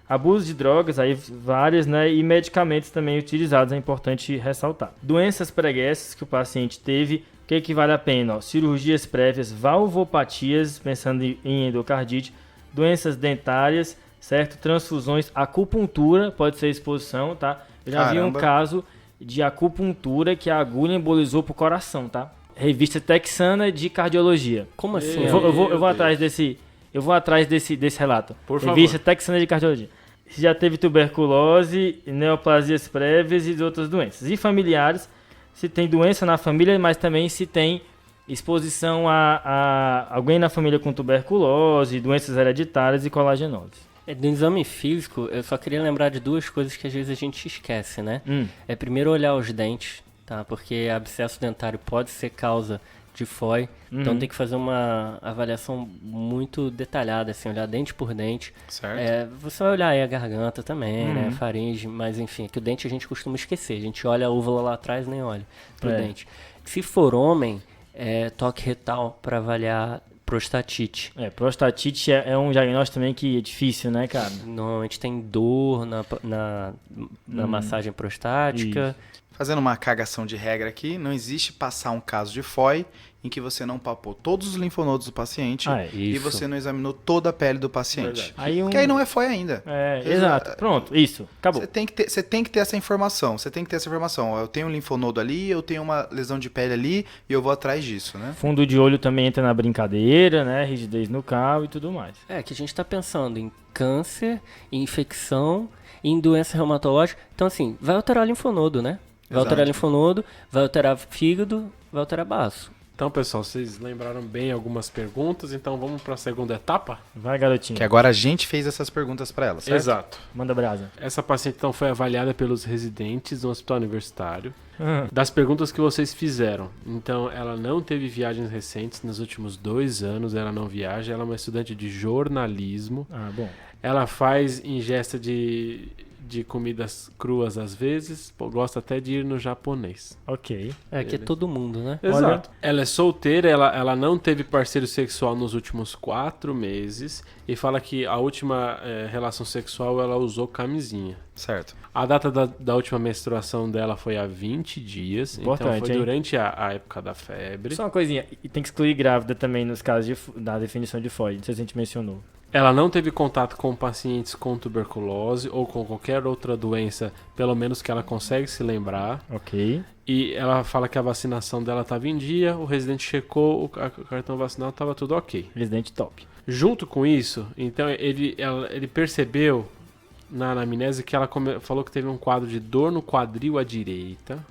Abuso de drogas, aí várias, né? E medicamentos também utilizados, é importante ressaltar. Doenças pregressas que o paciente teve, o que vale a pena? Ó, cirurgias prévias, valvopatias, pensando em endocardite, doenças dentárias, certo? Transfusões, acupuntura, pode ser exposição, tá? Eu já vi um caso de acupuntura que a agulha embolizou pro coração, tá? Revista Texana de Cardiologia. Como assim? Eu vou atrás desse relato. Por favor. Revista Texana de Cardiologia. Se já teve tuberculose, neoplasias prévias e outras doenças. E familiares, se tem doença na família, mas também se tem exposição a alguém na família com tuberculose, doenças hereditárias e colagenose. Do exame físico, eu só queria lembrar de duas coisas que às vezes a gente esquece, né? É primeiro olhar os dentes, tá? Porque abscesso dentário pode ser causa de FOI, então tem que fazer uma avaliação muito detalhada, assim, olhar dente por dente. Certo. Você vai olhar aí a garganta também, né, a faringe, mas enfim, que o dente a gente costuma esquecer, a gente olha a úvula lá atrás, nem olha pro dente. Se for homem, toque retal para avaliar prostatite. Prostatite é um diagnóstico também que é difícil, né, cara? Normalmente tem dor na massagem prostática. Isso. Fazendo uma cagação de regra aqui, não existe passar um caso de FOI em que você não palpou todos os linfonodos do paciente e isso. você não examinou toda a pele do paciente. Porque aí não é FOI ainda. Exato. Pronto, isso. Acabou. Você tem que ter essa informação. Ó, eu tenho um linfonodo ali, eu tenho uma lesão de pele ali e eu vou atrás disso, né? Fundo de olho também entra na brincadeira, né? Rigidez no cabo e tudo mais. Que a gente tá pensando em câncer, em infecção, em doença reumatológica. Então, assim, vai alterar linfonodo, né? Vai alterar linfonodo, vai alterar fígado, vai alterar baço. Então, pessoal, vocês lembraram bem algumas perguntas, então vamos para a segunda etapa? Vai, garotinho. Que agora a gente fez essas perguntas para ela, certo? Exato. Manda brasa. Essa paciente, então, foi avaliada pelos residentes no hospital universitário. Das perguntas que vocês fizeram. Então, ela não teve viagens recentes nos últimos 2 anos, ela não viaja, ela é uma estudante de jornalismo. Bom. Ela faz ingesta de comidas cruas às vezes, gosta até de ir no japonês. Ok. Que é todo mundo, né? Exato. Ela é solteira, ela não teve parceiro sexual nos últimos 4 meses e fala que a última relação sexual ela usou camisinha. Certo. A data da última menstruação dela foi há 20 dias, Importante, então foi durante a época da febre. Só uma coisinha, e tem que excluir grávida também nos casos da definição de FOI, não sei se a gente mencionou. Ela não teve contato com pacientes com tuberculose ou com qualquer outra doença, pelo menos que ela consegue se lembrar. Ok. E ela fala que a vacinação dela estava em dia, o residente checou, o cartão vacinal estava tudo ok. Residente top. Junto com isso, então ele percebeu na anamnese que ela falou que teve um quadro de dor no quadril à direita.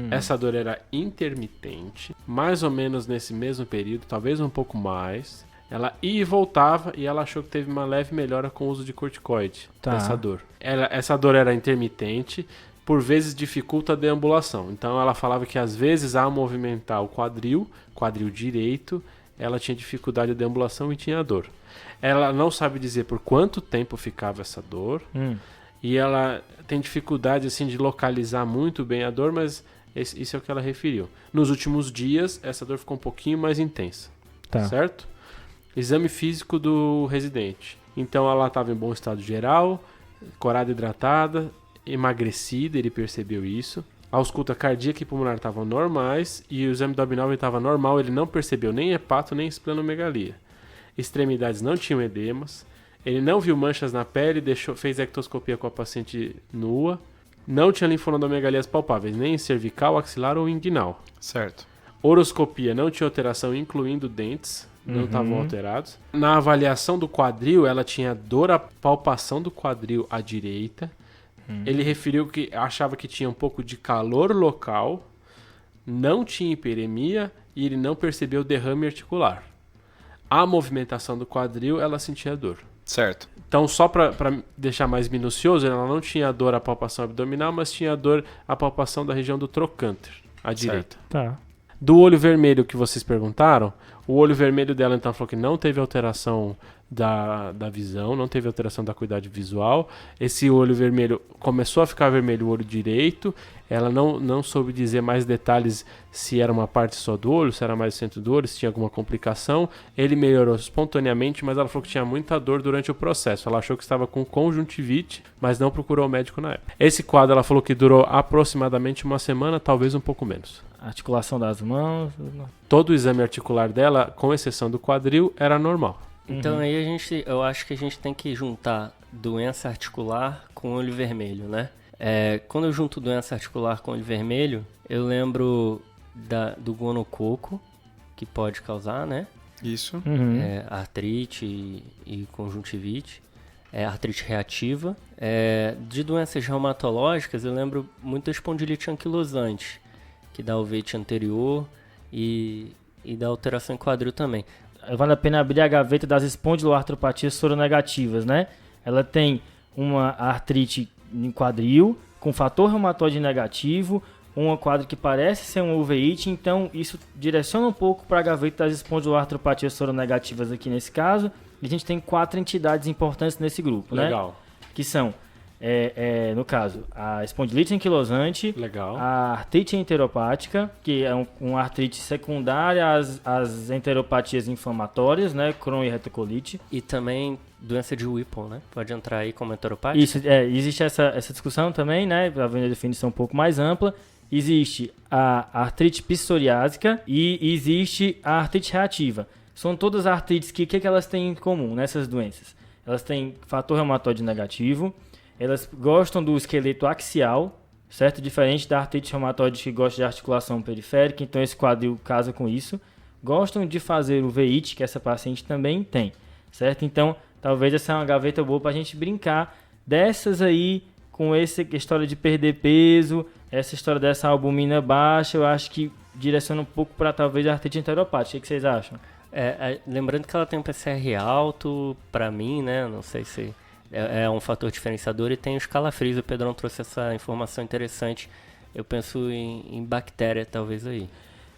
Essa dor era intermitente, mais ou menos nesse mesmo período, talvez um pouco mais. Ela ia e voltava e ela achou que teve uma leve melhora com o uso de corticoide dessa dor. Essa dor era intermitente, por vezes dificulta a deambulação. Então ela falava que às vezes ao movimentar o quadril direito, ela tinha dificuldade de deambulação e tinha dor. Ela não sabe dizer por quanto tempo ficava essa dor e ela tem dificuldade assim de localizar muito bem a dor, mas isso é o que ela referiu. Nos últimos dias, essa dor ficou um pouquinho mais intensa, certo? Exame físico do residente. Então ela estava em bom estado geral, corada hidratada, emagrecida, ele percebeu isso. A ausculta cardíaca e pulmonar estavam normais e o exame do abdômen estava normal, ele não percebeu nem hepato nem esplenomegalia. Extremidades não tinham edemas, ele não viu manchas na pele, fez ectoscopia com a paciente nua, Não tinha linfonodomegalias palpáveis, nem em cervical, axilar ou inguinal. Certo. Horoscopia não tinha alteração, incluindo dentes, não estavam alterados. Na avaliação do quadril, ela tinha dor à palpação do quadril à direita. Ele referiu que achava que tinha um pouco de calor local, não tinha hiperemia e ele não percebeu derrame articular. A movimentação do quadril, ela sentia dor. Certo. Então, só para deixar mais minucioso, ela não tinha dor à palpação abdominal, mas tinha dor à palpação da região do trocânter, à direita. Tá. Do olho vermelho que vocês perguntaram, o olho vermelho dela então falou que não teve alteração da visão, não teve alteração da acuidade visual. Esse olho vermelho começou a ficar vermelho o olho direito. Ela não soube dizer mais detalhes se era uma parte só do olho, se era mais o centro do olho, se tinha alguma complicação. Ele melhorou espontaneamente, mas ela falou que tinha muita dor durante o processo. Ela achou que estava com conjuntivite, mas não procurou o médico na época. Esse quadro ela falou que durou aproximadamente uma semana, talvez um pouco menos. Articulação das mãos. Todo o exame articular dela, com exceção do quadril, era normal. Então aí eu acho que a gente tem que juntar doença articular com olho vermelho, né? Quando eu junto doença articular com olho vermelho, eu lembro do gonococo, que pode causar, né? Isso. Artrite e conjuntivite, artrite reativa. De doenças reumatológicas, eu lembro muito da espondilite anquilosante, que dá o veite anterior e dá alteração em quadril também. Vale a pena abrir a gaveta das espondiloartropatias soronegativas, né? Ela tem uma artrite em quadril, com fator reumatoide negativo, um quadro que parece ser um uveíte, então isso direciona um pouco para a gaveta das espondiloartropatias soronegativas aqui nesse caso. E a gente tem 4 entidades importantes nesse grupo, Legal. né? Que são, no caso, a espondilite anquilosante, Legal. a artrite enteropática, que é uma artrite secundária às enteropatias inflamatórias, né? Crohn e retocolite. E também doença de Whipple, né? Pode entrar aí como enteropática? Isso, existe essa discussão também, né? Para ver a definição um pouco mais ampla. Existe a artrite psoriásica e existe a artrite reativa. São todas artrites que elas têm em comum nessas doenças? Elas têm fator reumatoide negativo, elas gostam do esqueleto axial, certo? Diferente da artrite reumatoide que gosta de articulação periférica, então esse quadril casa com isso. Gostam de fazer o veite, que essa paciente também tem, certo? Então, talvez essa é uma gaveta boa para a gente brincar dessas aí, com essa história de perder peso, essa história dessa albumina baixa, eu acho que direciona um pouco para talvez a artrite enteropática. O que vocês acham? Lembrando que ela tem um PCR alto, para mim, né? Não sei se é um fator diferenciador, e tem os calafrios. O Pedrão trouxe essa informação interessante. Eu penso em bactéria, talvez aí.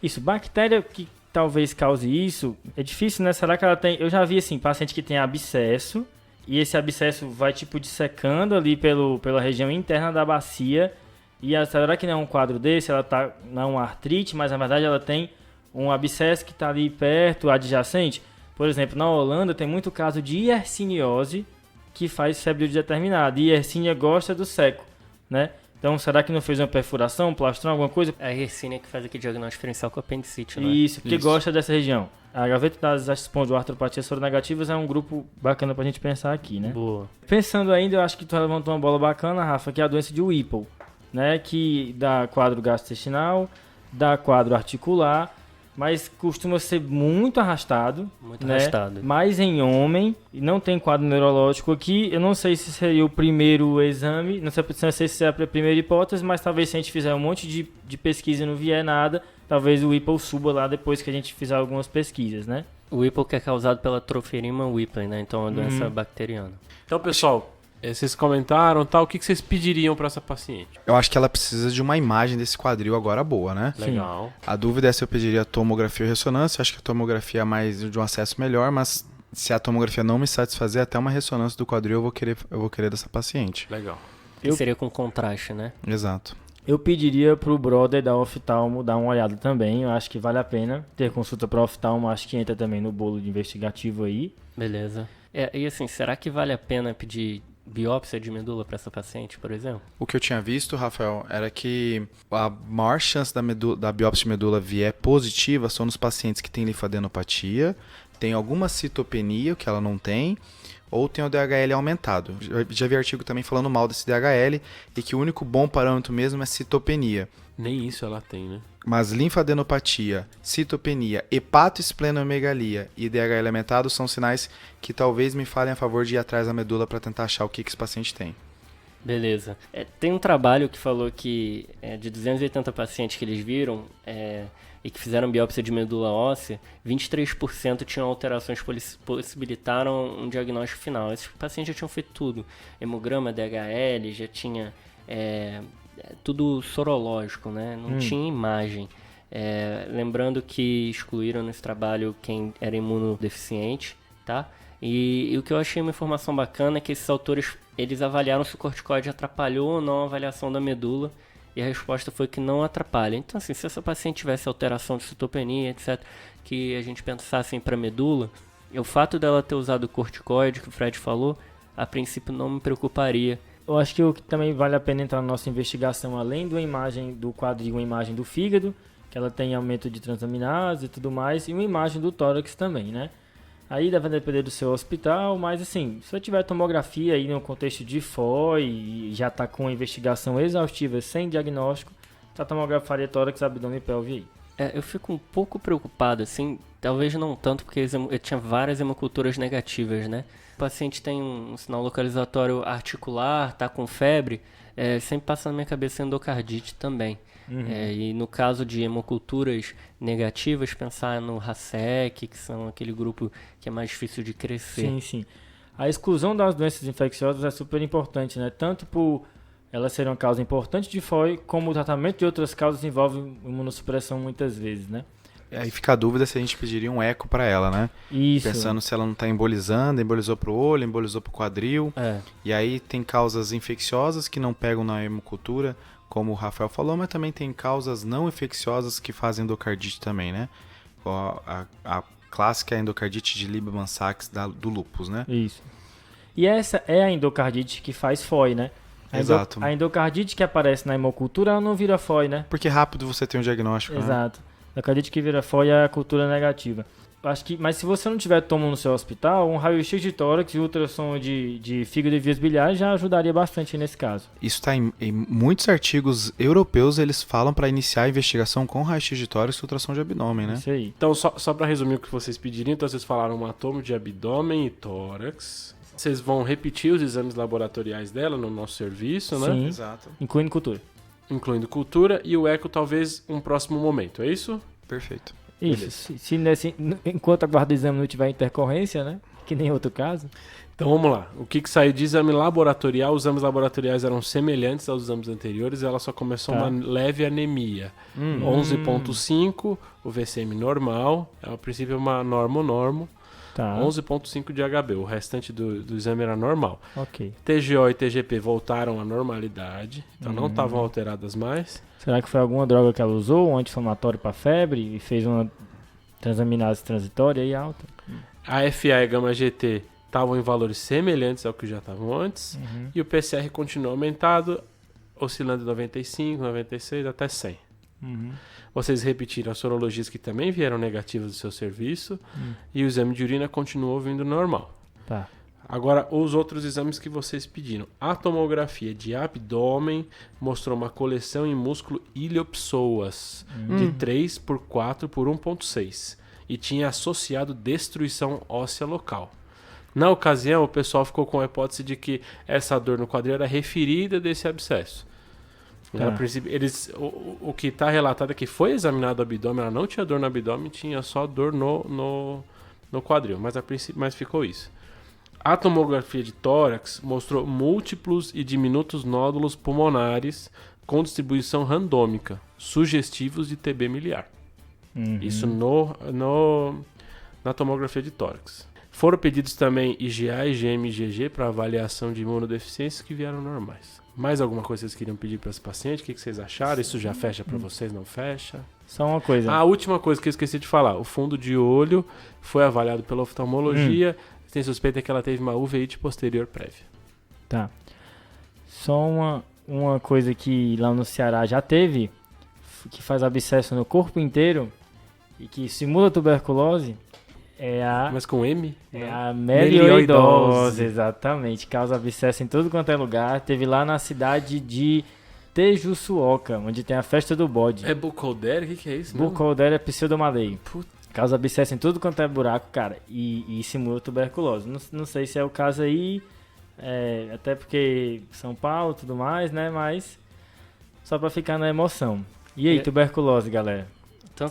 Isso, bactéria que talvez cause isso, é difícil, né? Será que ela tem... Eu já vi, assim, paciente que tem abscesso, e esse abscesso vai, tipo, dissecando ali pela região interna da bacia, e será que não é um quadro desse? Ela tá não é uma artrite, mas na verdade ela tem um abscesso que está ali perto, adjacente. Por exemplo, na Holanda tem muito caso de hierciniose que faz febre determinada. E Yersinia gosta do seco, né? Então, será que não fez uma perfuração, um plastrão, alguma coisa? É a Yersinia que faz aqui diagnóstico diferencial com apendicite, né? Isso, porque gosta dessa região. A gaveta das espondiloartropatias soronegativas é um grupo bacana pra gente pensar aqui, né? Boa. Pensando ainda, eu acho que tu levantou uma bola bacana, Rafa, que é a doença de Whipple, né? Que dá quadro gastrointestinal, dá quadro articular, mas costuma ser muito arrastado. Muito né? arrastado. Mais em homem, e não tem quadro neurológico aqui. Eu não sei se seria o primeiro exame, não sei se é a primeira hipótese, mas talvez se a gente fizer um monte de pesquisa e não vier nada, talvez o Whipple suba lá depois que a gente fizer algumas pesquisas, né? O Whipple que é causado pela Troferima whipple, né? Então é uma doença bacteriana. Então, pessoal, vocês comentaram, tal, o que vocês pediriam para essa paciente? Eu acho que ela precisa de uma imagem desse quadril agora boa, né? Legal. A dúvida é se eu pediria tomografia ou ressonância. Eu acho que a tomografia é mais de um acesso melhor, mas se a tomografia não me satisfazer, até uma ressonância do quadril eu vou querer dessa paciente. Legal. Que seria com contraste, né? Exato. Eu pediria pro brother da oftalmo dar uma olhada também. Eu acho que vale a pena ter consulta para oftalmo. Acho que entra também no bolo de investigativo aí. Beleza. E assim, será que vale a pena pedir biópsia de medula para essa paciente, por exemplo? O que eu tinha visto, Rafael, era que a maior chance da biópsia de medula vier positiva são nos pacientes que têm linfadenopatia, tem alguma citopenia, que ela não tem, ou tem o DHL aumentado. Já vi artigo também falando mal desse DHL e que o único bom parâmetro mesmo é citopenia. Nem isso ela tem, né? Mas linfadenopatia, citopenia, hepatoesplenomegalia e DHL aumentado são sinais que talvez me falem a favor de ir atrás da medula para tentar achar o que esse paciente tem. Beleza. Tem um trabalho que falou que de 280 pacientes que eles viram e que fizeram biópsia de medula óssea, 23% tinham alterações que possibilitaram um diagnóstico final. Esses pacientes já tinham feito tudo. Hemograma, DHL, já tinha tudo sorológico, né? Não tinha imagem. Lembrando que excluíram nesse trabalho quem era imunodeficiente, tá? E o que eu achei uma informação bacana é que esses autores, eles avaliaram se o corticoide atrapalhou ou não a avaliação da medula, e a resposta foi que não atrapalha. Então, assim, se essa paciente tivesse alteração de citopenia, etc., que a gente pensasse em para medula, o fato dela ter usado o corticoide, que o Fred falou, a princípio não me preocuparia. Eu acho que o que também vale a pena entrar na nossa investigação, além da imagem do quadril, uma imagem do fígado, que ela tem aumento de transaminase e tudo mais, e uma imagem do tórax também, né? Aí deve depender do seu hospital, mas assim, se você tiver tomografia aí no contexto de FOI e já está com uma investigação exaustiva sem diagnóstico, tá tomografaria tórax, abdômen e pelve aí. Eu fico um pouco preocupado, assim, talvez não tanto, porque eu tinha várias hemoculturas negativas, né? O paciente tem um sinal localizatório articular, tá com febre, sempre passa na minha cabeça endocardite também. E no caso de hemoculturas negativas, pensar no RASEC, que são aquele grupo que é mais difícil de crescer. Sim, sim. A exclusão das doenças infecciosas é super importante, né? Tanto por elas serem uma causa importante de FOI, como o tratamento de outras causas envolve imunossupressão muitas vezes, né? Aí fica a dúvida se a gente pediria um eco para ela, né? Isso. Pensando se ela não está embolizando, embolizou pro olho, embolizou pro quadril. E aí tem causas infecciosas que não pegam na hemocultura, como o Rafael falou, mas também tem causas não infecciosas que fazem endocardite também, né? A clássica é a endocardite de Lieberman-Sachs do lúpus, né? Isso. E essa é a endocardite que faz FOI, né? Exato. A endocardite que aparece na hemocultura, ela não vira FOI, né? Porque rápido você tem um diagnóstico, Exato. A endocardite que vira FOI é a cultura negativa. Mas se você não tiver tomo no seu hospital, um raio-x de tórax e ultrassom de fígado e vias biliares já ajudaria bastante nesse caso. Isso está em muitos artigos europeus, eles falam para iniciar a investigação com raio-x de tórax e ultrassom de abdômen, né? Isso aí. Então, só para resumir o que vocês pediriam, então vocês falaram um tomo de abdômen e tórax. Vocês vão repetir os exames laboratoriais dela no nosso serviço, né? Sim. Exato. Incluindo cultura. Incluindo cultura e o eco talvez um próximo momento, é isso? Perfeito. Isso. Enquanto aguarda o exame não tiver intercorrência, né? Que nem outro caso. Então vamos lá. O que saiu de exame laboratorial? Os exames laboratoriais eram semelhantes aos exames anteriores. Ela só começou uma leve anemia. 11,5, o VCM normal. A princípio é uma normo. Tá. 11,5 de HB. O restante do exame era normal. Ok. TGO e TGP voltaram à normalidade. Então não estavam alteradas mais. Será que foi alguma droga que ela usou, um anti-inflamatório para febre e fez uma transaminase transitória aí alta? A FA e gama GT estavam em valores semelhantes ao que já estavam antes. E o PCR continuou aumentado, oscilando de 95, 96 até 100. Vocês repetiram as sorologias que também vieram negativas do seu serviço e o exame de urina continuou vindo normal. Tá. Agora, os outros exames que vocês pediram. A tomografia de abdômen mostrou uma coleção em músculo iliopsoas de 3 por 4 por 1,6 e tinha associado destruição óssea local. Na ocasião, o pessoal ficou com a hipótese de que essa dor no quadril era referida desse abscesso. A princípio, o que está relatado é que foi examinado o abdômen, ela não tinha dor no abdômen, tinha só dor no quadril, mas ficou isso. A tomografia de tórax mostrou múltiplos e diminutos nódulos pulmonares com distribuição randômica, sugestivos de TB miliar. Isso na tomografia de tórax. Foram pedidos também IgA, IgM e IgG para avaliação de imunodeficiências que vieram normais. Mais alguma coisa que vocês queriam pedir para esse paciente? O que vocês acharam? Isso já fecha para vocês? Não fecha? Só uma coisa. A última coisa que eu esqueci de falar. O fundo de olho foi avaliado pela oftalmologia. Tem suspeita que ela teve uma uveíte posterior prévia. Tá. Só uma coisa que lá no Ceará já teve, que faz abscesso no corpo inteiro e que simula tuberculose, Mas com M? É Não. a Melioidose. melioidose, exatamente. Causa abscesso em tudo quanto é lugar. Teve lá na cidade de Tejuçuoca, onde tem a festa do bode. É Bucoldere? O que é isso? mesmo? Bucoldere é pseudomaleio. Puta. Causa abscesso em tudo quanto é buraco, cara. E simula tuberculose. Não sei se é o caso aí, até porque São Paulo e tudo mais, né? Mas só pra ficar na emoção. E aí, tuberculose, galera?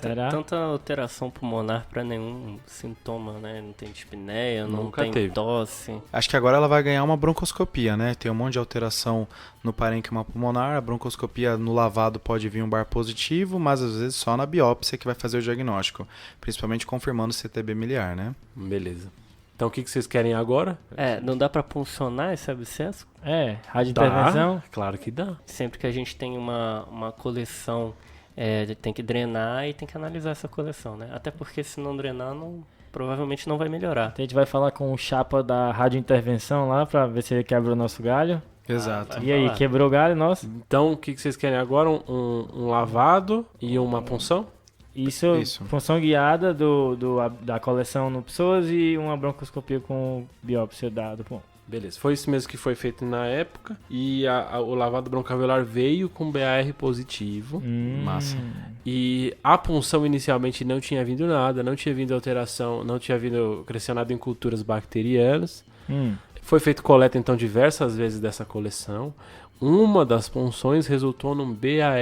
Será? Tanta alteração pulmonar pra nenhum sintoma, né? Não tem dispneia, não Nunca tem teve. tosse. Acho que agora ela vai ganhar uma broncoscopia, né? Tem um monte de alteração no parênquima pulmonar. A broncoscopia no lavado pode vir um bar positivo, mas às vezes só na biópsia que vai fazer o diagnóstico. Principalmente confirmando o CTB miliar, né? Beleza. Então o que vocês querem agora? Não dá pra puncionar esse abscesso? Radiointervenção? Claro que dá. Sempre que a gente tem uma coleção, tem que drenar e tem que analisar essa coleção, né? Até porque se não drenar, provavelmente não vai melhorar. A gente vai falar com o chapa da radiointervenção lá pra ver se ele quebra o nosso galho. Exato. vai E aí, falar. quebrou o galho, nossa? Então o que vocês querem agora? Um lavado e uma punção? Isso. Função guiada da coleção no pessoas e uma broncoscopia com biópsia do pulmão. Beleza, foi isso mesmo que foi feito na época. E o lavado broncoalveolar veio com BAR positivo. Massa. E a punção inicialmente não tinha vindo nada, não tinha vindo alteração, não tinha vindo crescionado em culturas bacterianas. Foi feito coleta então diversas vezes dessa coleção. Uma das punções resultou num BAR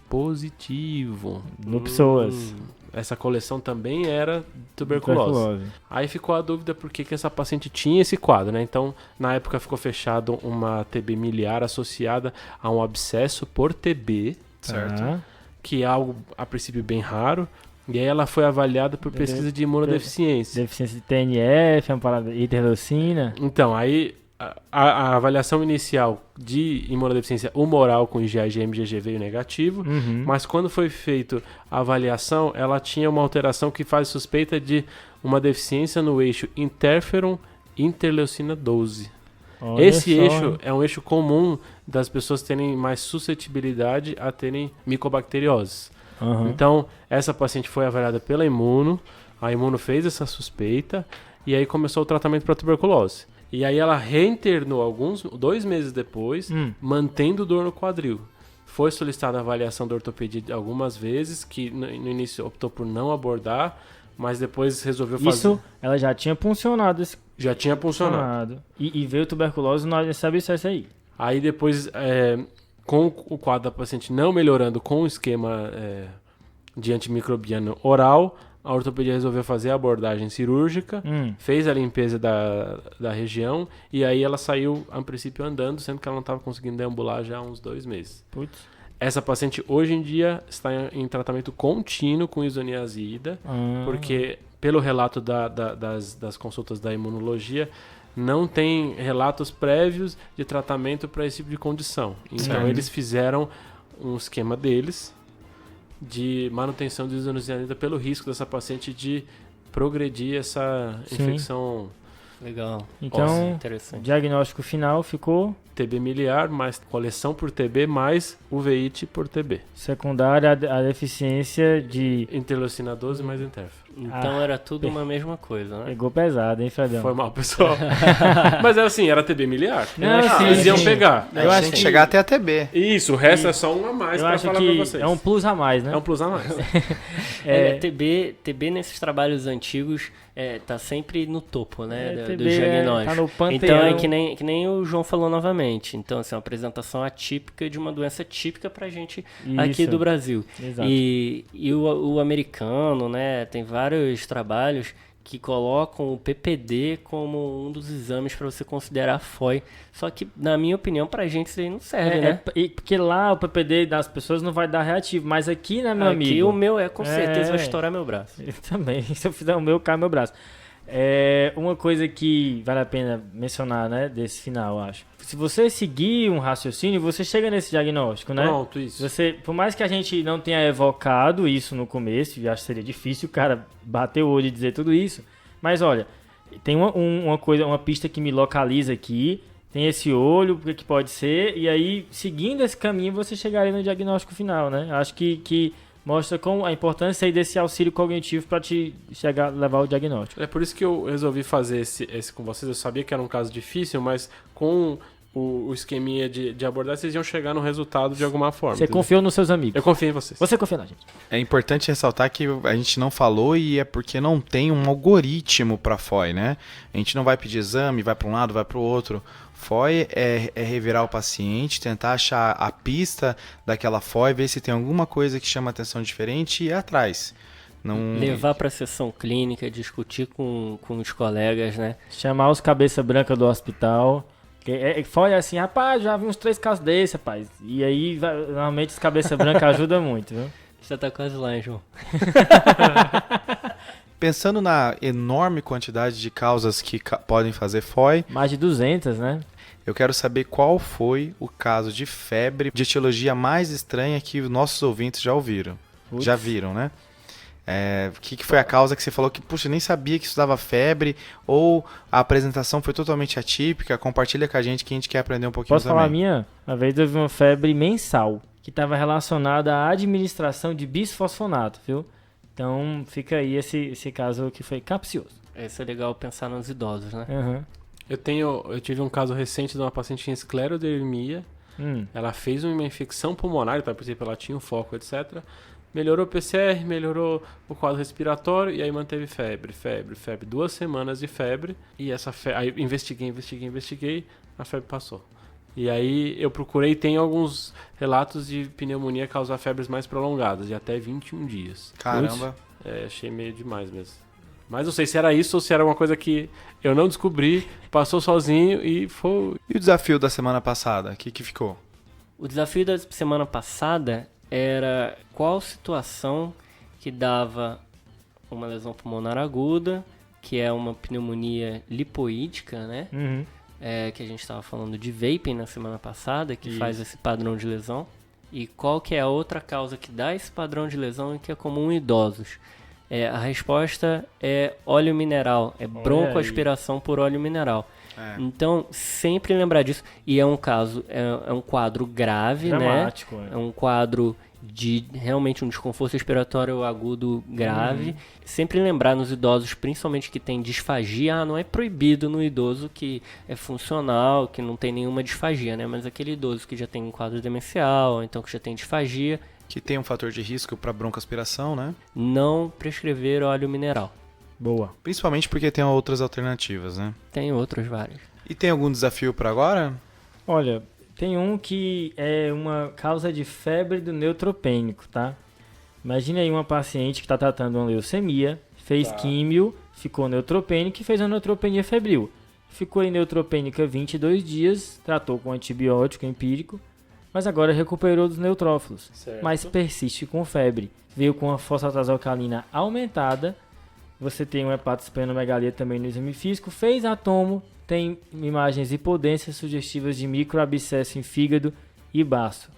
positivo. No pessoas. Essa coleção também era tuberculose. Aí ficou a dúvida por que essa paciente tinha esse quadro, né? Então, na época ficou fechado uma TB miliar associada a um abscesso por TB, Certo. que é algo a princípio bem raro. E aí ela foi avaliada por pesquisa de imunodeficiência. Deficiência de TNF, amparada hiderleucina. Então, aí a avaliação inicial de imunodeficiência humoral com IgA, IgM, IgG veio negativo, mas quando foi feita a avaliação, ela tinha uma alteração que faz suspeita de uma deficiência no eixo interferon-interleucina 12. Olha Esse só, eixo hein? é um eixo comum das pessoas terem mais suscetibilidade a terem micobacterioses. Então, essa paciente foi avaliada pela imuno, a imuno fez essa suspeita e aí começou o tratamento para tuberculose. E aí ela reinternou 2 meses depois, mantendo dor no quadril. Foi solicitada a avaliação da ortopedia algumas vezes, que no início optou por não abordar, mas depois resolveu fazer. Isso, ela já tinha puncionado esse Já tinha funcionado. E veio tuberculose, nós sabemos isso aí. Aí depois, com o quadro da paciente não melhorando com o esquema de antimicrobiano oral, a ortopedia resolveu fazer a abordagem cirúrgica, fez a limpeza da região e aí ela saiu, a princípio, andando, sendo que ela não estava conseguindo deambular já há uns 2 meses. Putz. Essa paciente hoje em dia está em tratamento contínuo com isoniazida, porque pelo relato das consultas da imunologia, não tem relatos prévios de tratamento para esse tipo de condição. Então eles fizeram um esquema deles de manutenção de isoniazida pelo risco dessa paciente de progredir essa infecção. Legal. Então, interessante. diagnóstico final ficou TB miliar, mais coleção por TB, mais uveíte por TB. secundária a deficiência de... Interleucina 12 mais interferon. Então era tudo uma mesma coisa, né? Pegou pesado, hein, Fredão? Foi mal, pessoal. Mas era assim, era TB miliar. Não, sim, Eles iam sim. pegar. Eu acho tem que que- chegar até a TB. Isso, o resto é só um a mais Eu pra acho falar que pra vocês. é um plus a mais, né? É um plus a mais. TB nesses trabalhos antigos tá sempre no topo, né? do TB diagnóstico. tá no panteão. Então é que nem o João falou novamente. Então, assim, uma apresentação atípica de uma doença típica pra gente aqui Isso. do Brasil. Exato. E o americano, né, tem vários trabalhos que colocam o PPD como um dos exames para você considerar a FOI. Só que, na minha opinião, pra gente isso aí não serve, né? Porque lá o PPD das pessoas não vai dar reativo, mas aqui, né, meu Aqui amigo? o meu com certeza É. vai estourar meu braço. Eu também, se eu fizer o meu, cai meu braço. Uma coisa que vale a pena mencionar, né, desse final, eu acho. Se você seguir um raciocínio, você chega nesse diagnóstico, né? Pronto, isso. Por mais que a gente não tenha evocado isso no começo, e acho que seria difícil o cara bater o olho e dizer tudo isso, mas olha, tem uma pista que me localiza aqui, tem esse olho, o que pode ser, e aí, seguindo esse caminho, você chegaria no diagnóstico final, né? Acho que mostra como a importância aí desse auxílio cognitivo para te levar ao diagnóstico. É por isso que eu resolvi fazer esse com vocês. Eu sabia que era um caso difícil, mas com o esqueminha de abordar, vocês iam chegar no resultado de alguma forma. Você entendeu? confiou nos seus amigos. Eu confio em vocês. Você confia na gente. É importante ressaltar que a gente não falou e é porque não tem um algoritmo para FOI, né? A gente não vai pedir exame, vai para um lado, vai para o outro. FOI é revirar o paciente, tentar achar a pista daquela FOI, ver se tem alguma coisa que chama atenção diferente e ir atrás. Não... Levar para a sessão clínica, discutir com os colegas, né? Chamar os cabeça branca do hospital. Foi assim, rapaz, já vi uns 3 casos desse, rapaz. E aí, normalmente, os cabeça branca ajudam muito, viu? Você tá quase lá, hein, João? Pensando na enorme quantidade de causas que podem fazer FOI, Mais de 200, né? eu quero saber qual foi o caso de febre de etiologia mais estranha que os nossos ouvintes já ouviram. Putz. Já viram, né? O que foi a causa que você falou que, puxa, nem sabia que isso dava febre, ou a apresentação foi totalmente atípica? Compartilha com a gente que a gente quer aprender um pouquinho Posso também. falar a minha? Uma vez eu vi uma febre mensal, que estava relacionada à administração de bisfosfonato, viu? Então fica aí esse caso que foi capcioso. Isso é legal pensar nos idosos, né? Uhum. Eu tive um caso recente de uma paciente em esclerodermia. Ela fez uma infecção pulmonar, então, por exemplo, ela tinha um foco, etc. Melhorou o PCR, melhorou o quadro respiratório e aí manteve febre. 2 semanas de febre. E essa aí investiguei, a febre passou. E aí eu procurei, tem alguns relatos de pneumonia causar febres mais prolongadas, de até 21 dias. Caramba. Achei meio demais mesmo. Mas não sei se era isso ou se era uma coisa que eu não descobri, passou sozinho e foi... E o desafio da semana passada? O que ficou? O desafio da semana passada era qual situação que dava uma lesão pulmonar aguda, que é uma pneumonia lipoídica, né? Uhum. Que a gente estava falando de vaping na semana passada, que Isso. faz esse padrão de lesão. E qual que é a outra causa que dá esse padrão de lesão e que é comum em idosos? A resposta é óleo mineral, broncoaspiração por óleo mineral. Então, sempre lembrar disso. E é um caso, é um quadro grave, Dramático, né? É um quadro de realmente um desconforto respiratório agudo grave. Sempre lembrar nos idosos, principalmente que tem disfagia, não é proibido no idoso que é funcional, que não tem nenhuma disfagia, né? Mas aquele idoso que já tem um quadro demencial, então que já tem disfagia, Que tem um fator de risco para broncoaspiração, né? não prescrever óleo mineral. Boa. Principalmente porque tem outras alternativas, né? Tem outros vários. E tem algum desafio para agora? Olha, tem um que é uma causa de febre do neutropênico, tá? Imagine aí uma paciente que está tratando uma leucemia, fez químio, ficou neutropênica e fez uma neutropenia febril. Ficou em neutropênica 22 dias, tratou com antibiótico empírico, mas agora recuperou dos neutrófilos. Certo. Mas persiste com febre. Veio com a fosfatase alcalina aumentada. Você tem uma hepatosplenomegalia também no exame físico. Fez atomo, tem imagens hipodências sugestivas de microabscesso em fígado e baço.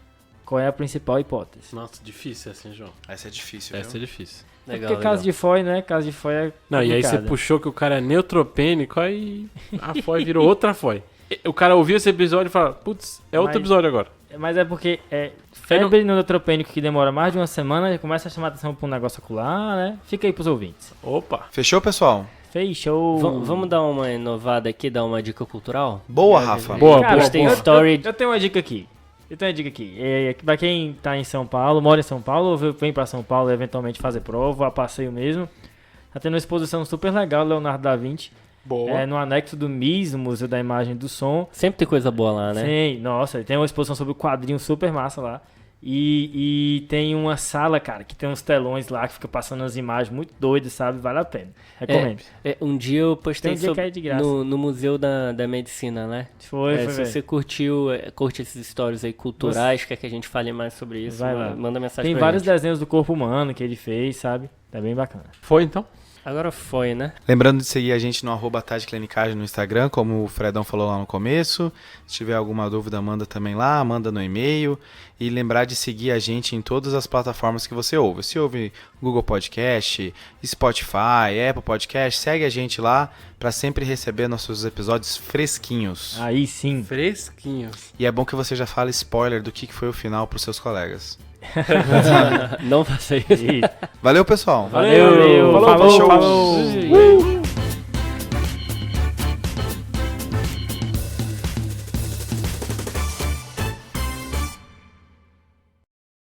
Qual é a principal hipótese? Nossa, difícil assim, João. Essa é difícil, Essa é difícil. Legal, Porque caso de FOI, né? Caso de FOI é Não, e aí você complicado. puxou que o cara é neutropênico, aí a FOI virou outra FOI. O cara ouviu esse episódio e fala, putz, é outro Mas- episódio agora. Mas é porque febre no neutropênico que demora mais de uma semana, já começa a chamar atenção para um negócio ocular, né? Fica aí pros ouvintes. Opa! Fechou, pessoal? Fechou. Vamos dar uma inovada aqui, dar uma dica cultural? Boa, Rafa. Boa, Cara, boa, tem boa. story. Eu tenho uma dica aqui. Pra quem tá em São Paulo, mora em São Paulo, ou vem pra São Paulo eventualmente fazer prova, a passeio mesmo. Tá tendo uma exposição super legal, Leonardo da Vinci. Boa. No anexo do MIS, o Museu da Imagem e do Som. Sempre tem coisa boa lá, né? Sim, nossa, tem uma exposição sobre o quadrinho super massa lá. E tem uma sala, cara, que tem uns telões lá que fica passando as imagens muito doidas, sabe? Vale a pena. Recomendo. Um dia eu postei Tem um dia que é de graça. no Museu da Medicina, né? Foi, Se velho. você curte esses stories aí culturais, quer que a gente fale mais sobre isso, Vai lá. manda mensagem Tem pra vários gente. desenhos do corpo humano que ele fez, sabe? Tá bem bacana. Foi então? Agora foi, né? Lembrando de seguir a gente no @tadeclinicagem no Instagram, como o Fredão falou lá no começo. Se tiver alguma dúvida, manda também lá, manda no e-mail. E lembrar de seguir a gente em todas as plataformas que você ouve. Se ouve Google Podcast, Spotify, Apple Podcast, segue a gente lá para sempre receber nossos episódios fresquinhos. Aí sim. Fresquinhos. E é bom que você já fale spoiler do que foi o final para os seus colegas. Não faça isso. Valeu, pessoal. Valeu. Falou, Falou. falou.